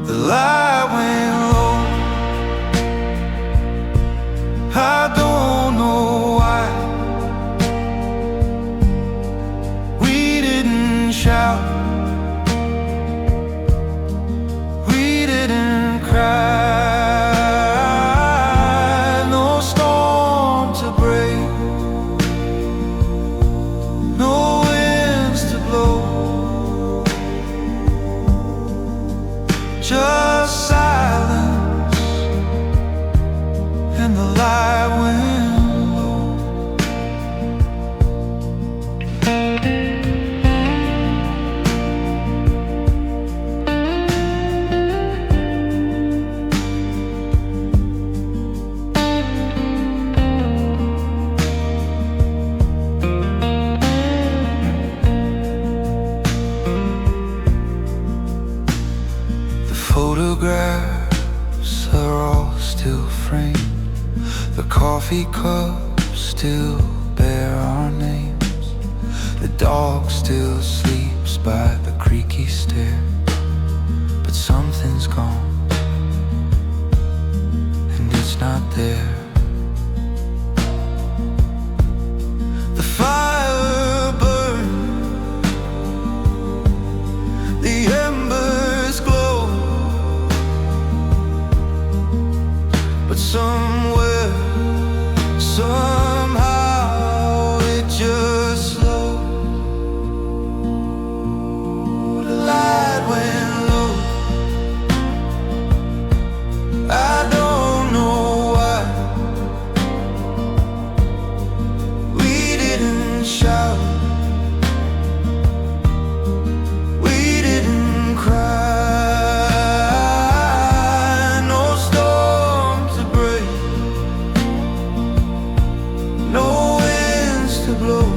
The light went low, I don't know why. We didn't shout, we didn't cry. No storm to break, no winds to blow, just silence, and the light went low. The photographs are all still framed, the coffee cups still bear our names, the dog still sleeps by the creaky stair. But something's gone, and it's not there. The fire burned, the embers glow, but somewhere, somehow it just slowed. The light went low, I don't know why. We didn't shout, we didn't cry. No storm to break, no winds to blow,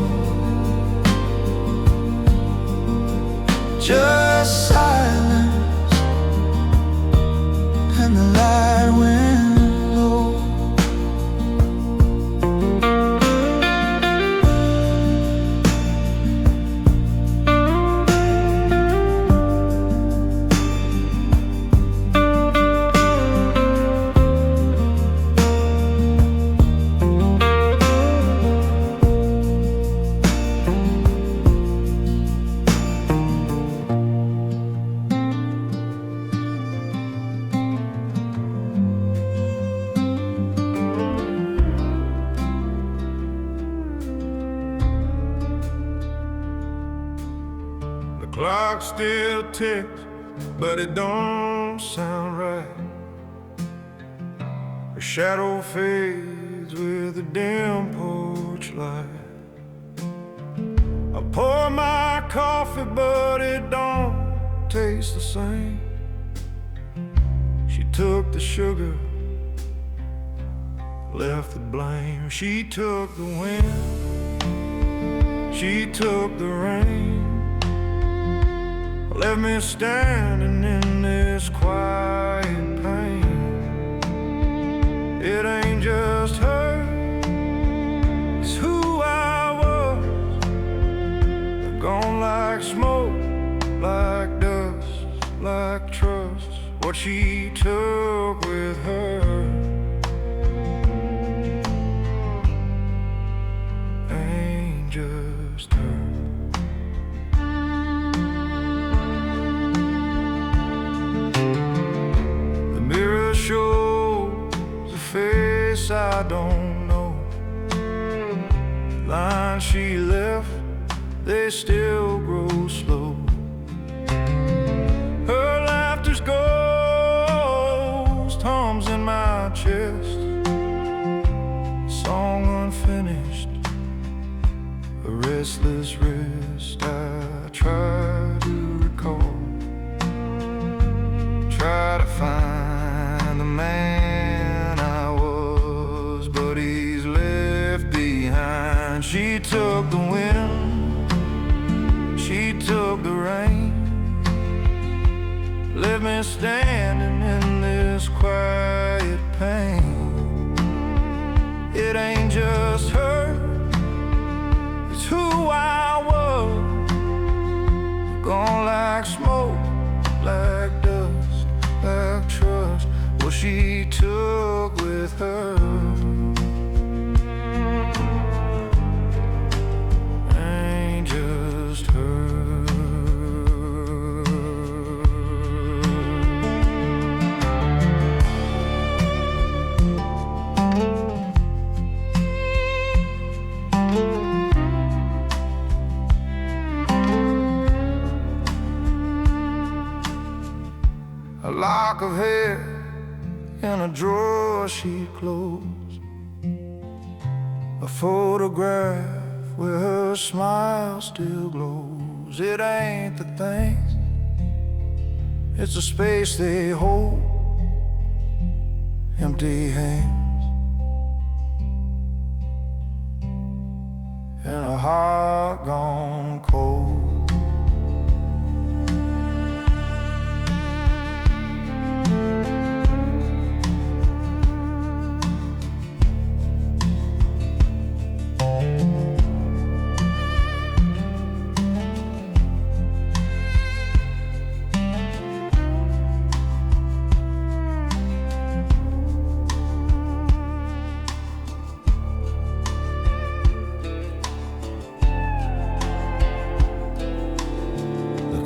just silence, and the light went low. The clock still ticks, but it don't sound right. The shadow fades with the dim porch light. I pour my coffee, but it don't taste the same. She took the sugar, left the blame. She took the wind, she took the rain, left me standing in this quiet pain. It ain't just her, it's who I was. Gone like smoke, like dust, like trust. What she took with her ain't just her. The mirror shows a face I don't know. Lines she left, they still grow slow. Her laughter's ghost hums in my chest, song unfinished, a restless wrist. I try to recall, try to find the man I was. took the wind, she took the rain, left me standing in this quiet pain. It ain't just her, it's who I was. Gone like smoke, like dust, like trust, what she took with her. Ain't just her. A lock of hair in a drawer she closed, a photograph where her smile still glows. It ain't the things, it's the space they hold, empty hands and a heart gone cold.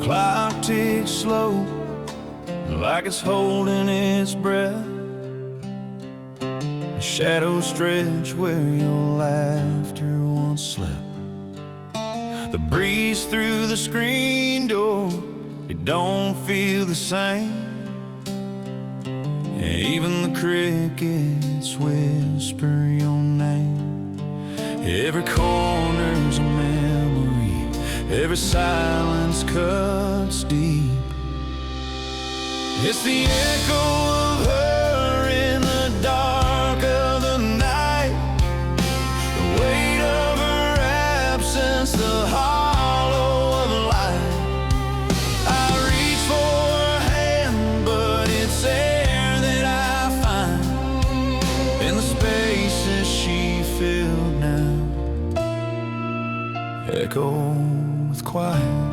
Clock ticks slow, like it's holding its breath. The shadows stretch where your laughter once slept. The breeze through the screen door, it don't feel the same. Even the crickets whisper your name. Every corner's a memory, every silence cuts deep. It's the echo of her in the dark of the night, the weight of her absence, the hollow of life. I reach for her hand, but it's air that I find in the spaces she filled now. Echo with quiet.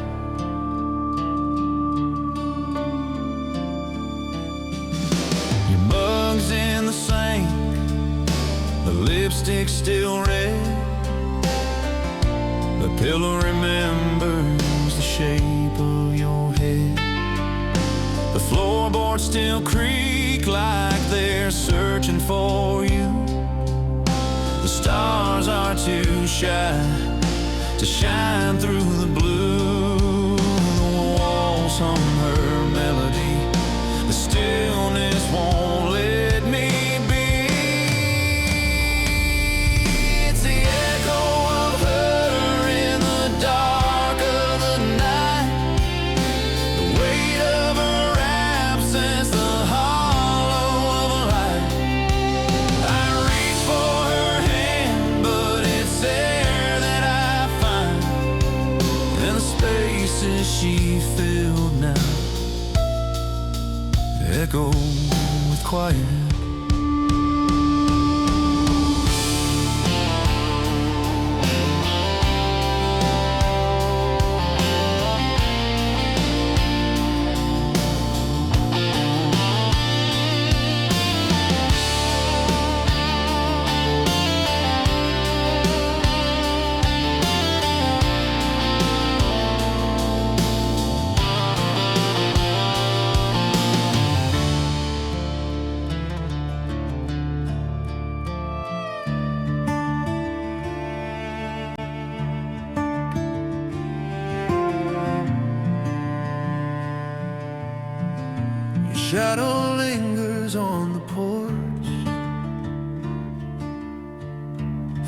Your mug's in the sink, the lipstick still red. The pillow remembers the shape of your head. The floorboards still creak like they're searching for you. The stars are too shy to shine through the blue. The walls hum her melody, the stillness won't let me be. It's the echo of her in the dark of the night, the weight of her absence, the hollow of a light. I reach for her hand, but it's air that I find in the spaces she filled now. Echo with quiet. Shadow lingers on the porch,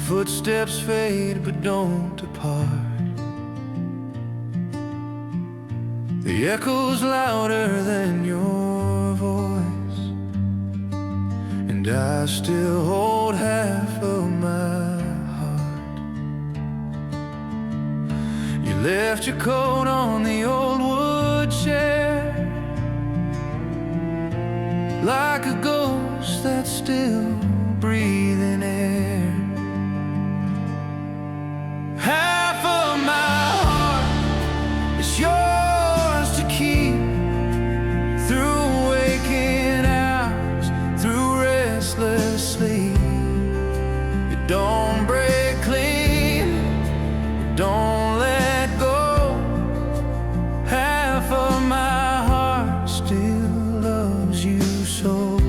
footsteps fade but don't depart. The echo's louder than your voice, and I still hold half of my heart. left your coat on the old wood chair, like a ghost that's still breathing air. Half of my heart is yours to keep, through waking hours, through restless sleep. You don't break clean, you don't let go. Half of my heart still loves you so.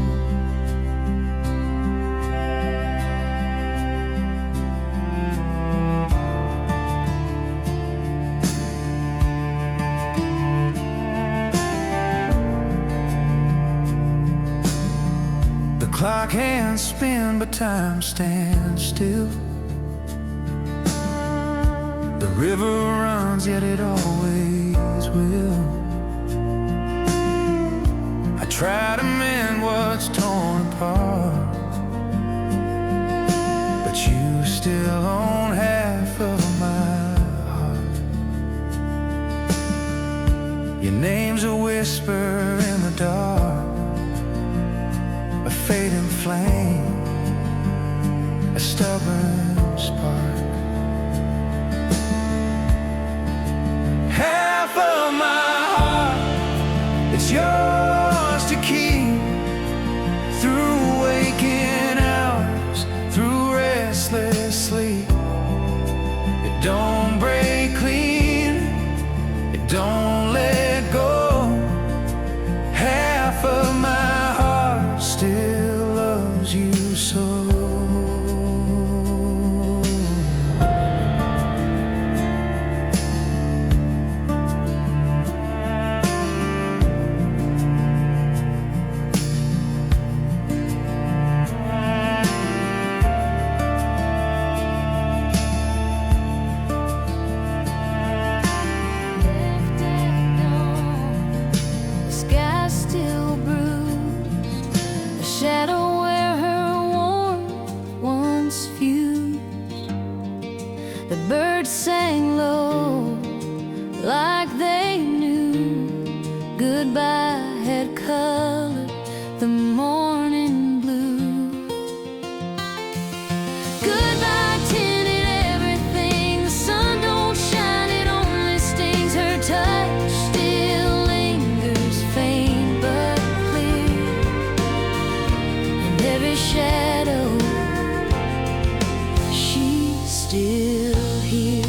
The clock hands spin, but time stands still. The river runs, yet it always will. I try to mend what's torn apart, but you still own half of my heart. Your name's a whisper in the dark, a fading flame, a stubborn spark. Half of my heart, it's yours to keep, through waking hours, through restless sleep. It don't break clean, it don't let go. Half of my heart still loves you so. Shadow where her warmth once fused. The birds sang low, like they knew. Goodbye had colored the morning blue. Goodbye tinted everything. The sun don't shine, it only stings. Her touch still lingers, faint but clear. Every shadow, she's still here.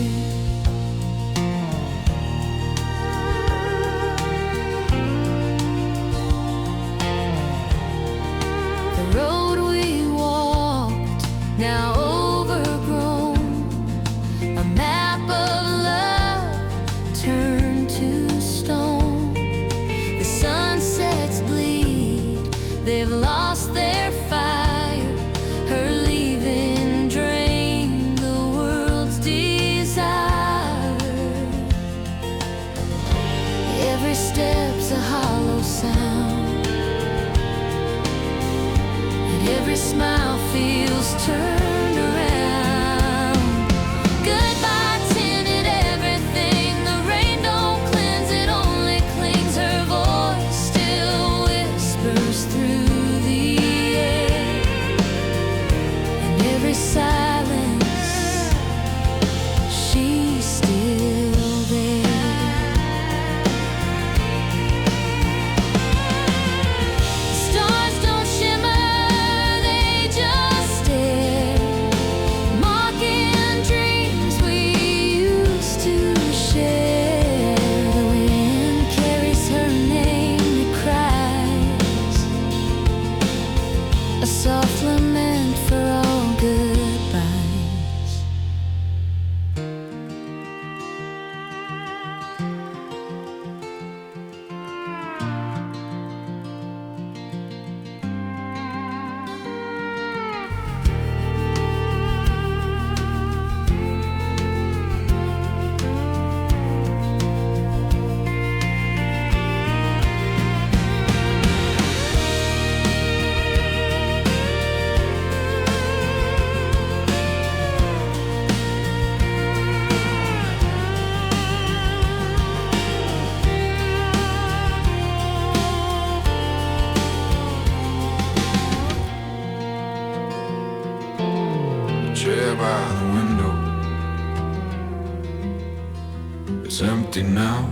It's empty now.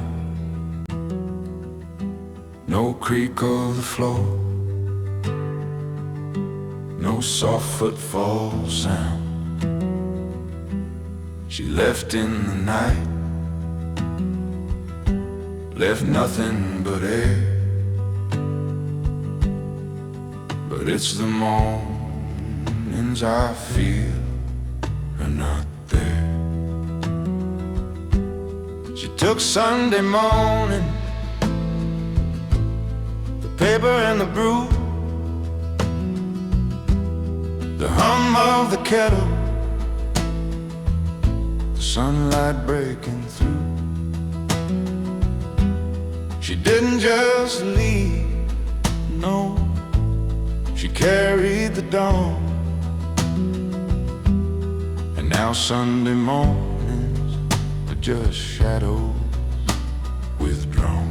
No creak of the floor, no soft footfall sound. She left in the night, left nothing but air. But it's the mornings I feel are not there. She took Sunday morning, the paper and the brew, the hum of the kettle, the sunlight breaking through. She didn't just leave, no, she carried the dawn. And now Sunday mornings are just shadows withdrawn.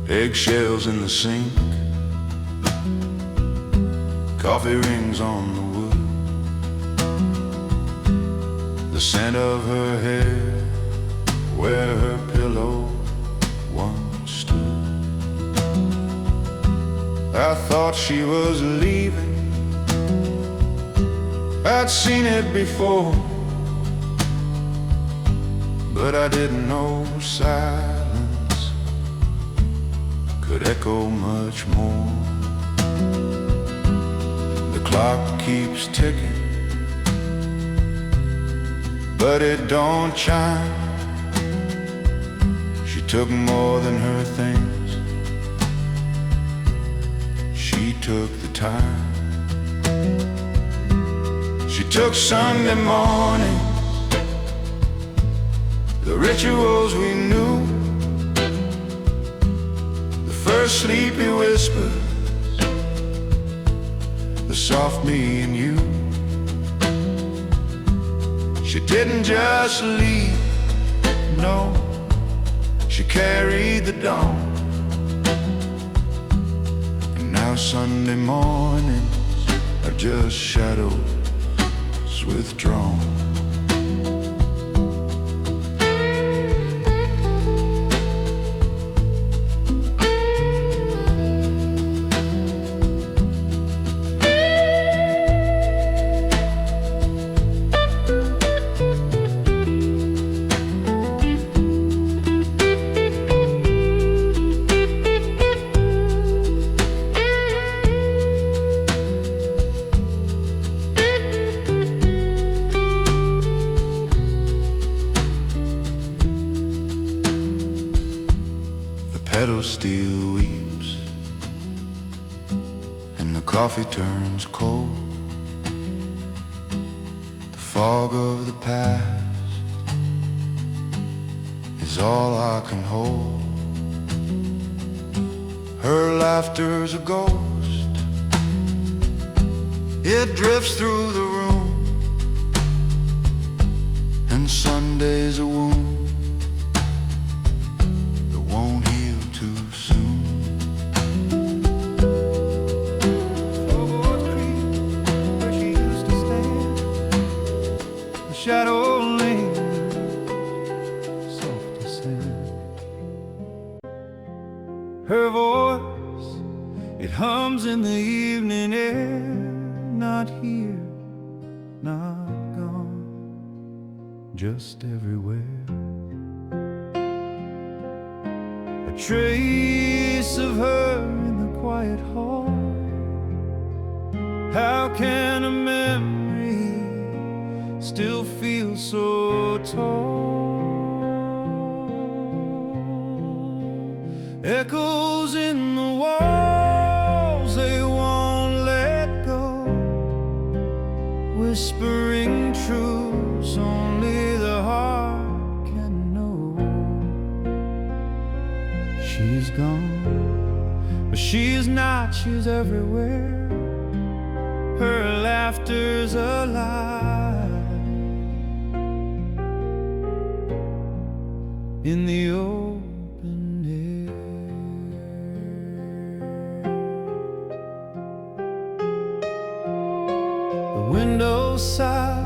Eggshells in the sink, coffee rings on the wood, the scent of her hair where her pillow once stood. I thought she was leaving, I'd seen it before, but I didn't know silence could echo much more. The clock keeps ticking, but it don't chime. She took more than her things, she took the time. She took Sunday morning, the rituals we knew, the first sleepy whispers, the soft me and you. She didn't just leave, no, she carried the dawn. And now Sunday mornings are just shadows withdrawn. Pedal still weeps, and the coffee turns cold. The fog of the past is all I can hold. Her laughter's a ghost, it drifts through the room, and Sunday's a wound Shadow Lingers, soft descent. Her voice, it hums in the evening air. Not here, not gone, just everywhere. A trace of her in the quiet hall. How can a memory still feel so tall? Echoes in the walls, they won't let go, whispering truths only the heart can know. She's gone, but she's not, she's everywhere. Her laughter's alive in the open air. The windows sigh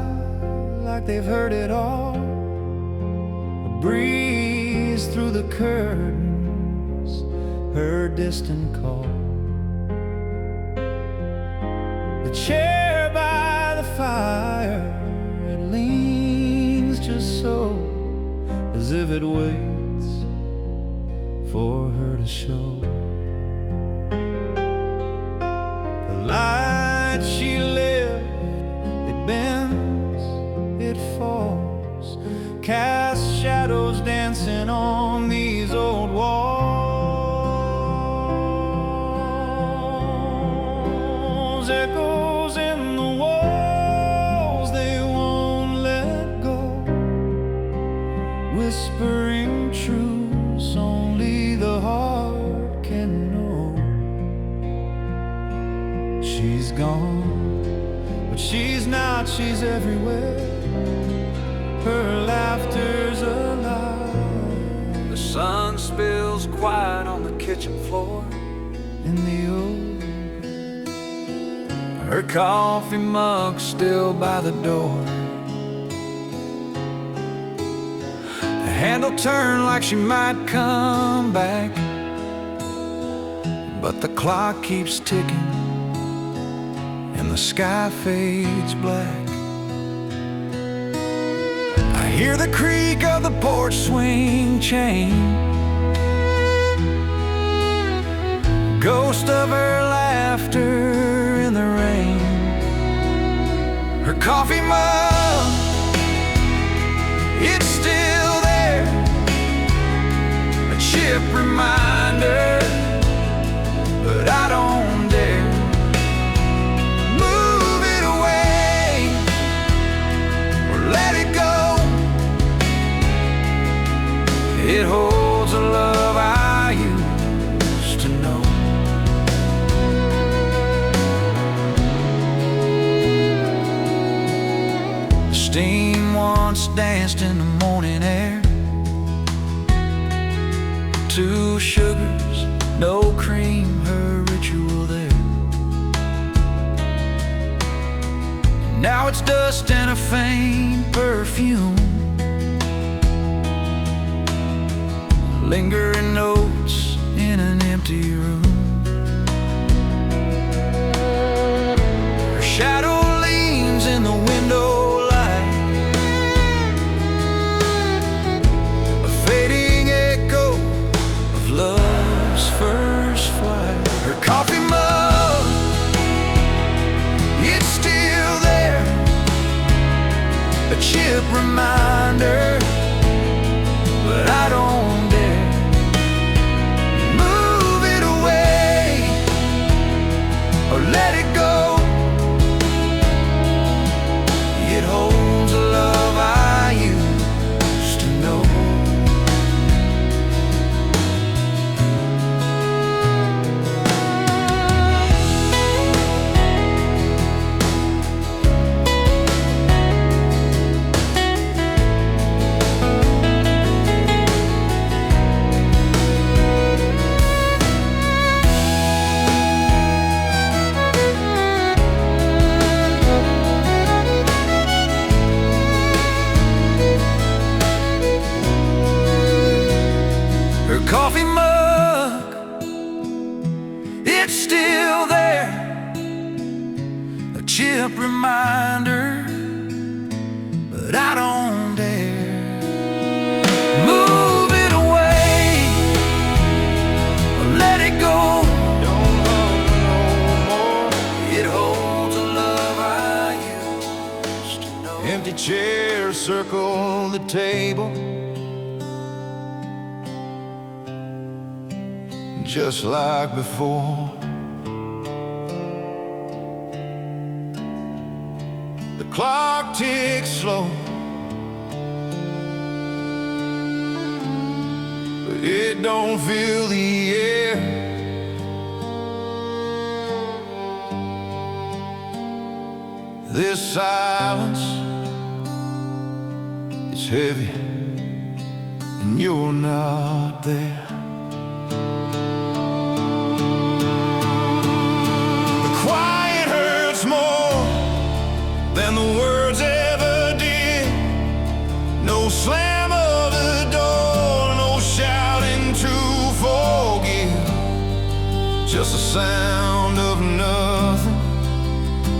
like they've heard it all. breeze through the curtains, her distant call. The chair by the fire, it leans just so, as if it waits for her to show. The light she left, it bends, it falls, casts shadows dancing on these old walls. Echoes in the walls, they won't let go, whispering truths only the heart can know. She's gone, but she's not, she's everywhere. Her laughter's alive. The sun spills quiet on the kitchen floor. In the old, Her coffee mug still by the door. The handle turned like she might come back, but the clock keeps ticking and the sky fades black. I hear the creak of the porch swing chain, ghost of her laughter in the rain. Her coffee mug, it's still there, a chip reminder, but I don't dare move it away or let it go. It holds a love I used to know. The steam once danced in the morning air. 2 sugars, no cream, her ritual there. Now it's dust and a faint perfume, lingering notes in an empty room. Her shadow leans in the window light, a fading echo of love's first flight. Her coffee mug, it's still there, a chip reminder, but I don't dare move it away or let it go. It holds a love I used to know. Her coffee mug, it's still there, a chip reminder, but I don't dare move it away or let it go. Don't love no more. It holds a love I used to know. empty chairs circle the table, just like before. The clock ticks slow, but it don't fill the air. This silence is heavy, and you're not there. More than the words ever did. No slam of the just the sound of nothing,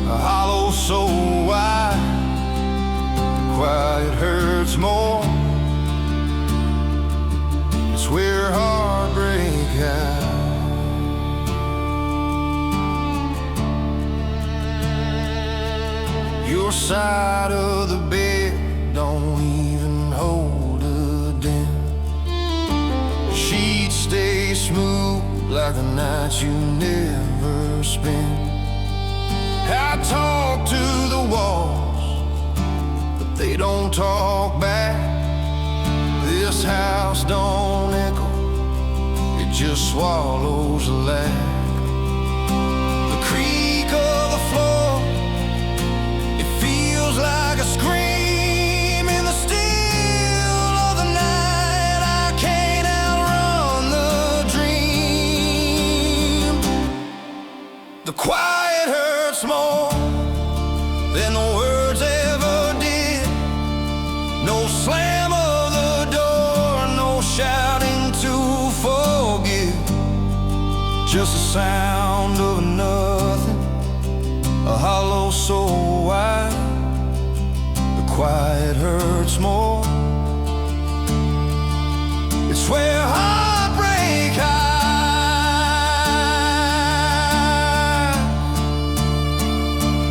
a hollow so wide, the quiet hurts more. It's where heartbreak hides. Your side of the bed don't even hold a dent. She'd stay smooth like the nights you never spent. I talk to the walls, but they don't talk back. This house don't echo, it just swallows a laugh. The creak of the floor, it feels like a scream in the still of the night. I can't outrun the dream. The quiet hurts more than the words ever did. No slam of the door, no shouting to forgive, just the sound of nothing, a hollow so wide, the quiet hurts more. It's where heartbreak hides.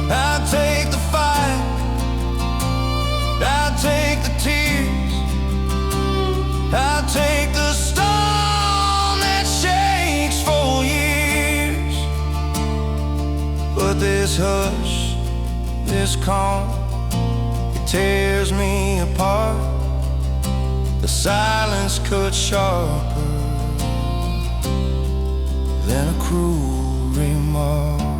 I take the fight, I take the tears, I take the storm that shakes for years. But this hush, this calm, it tears me apart. The silence cuts sharper than a cruel remark.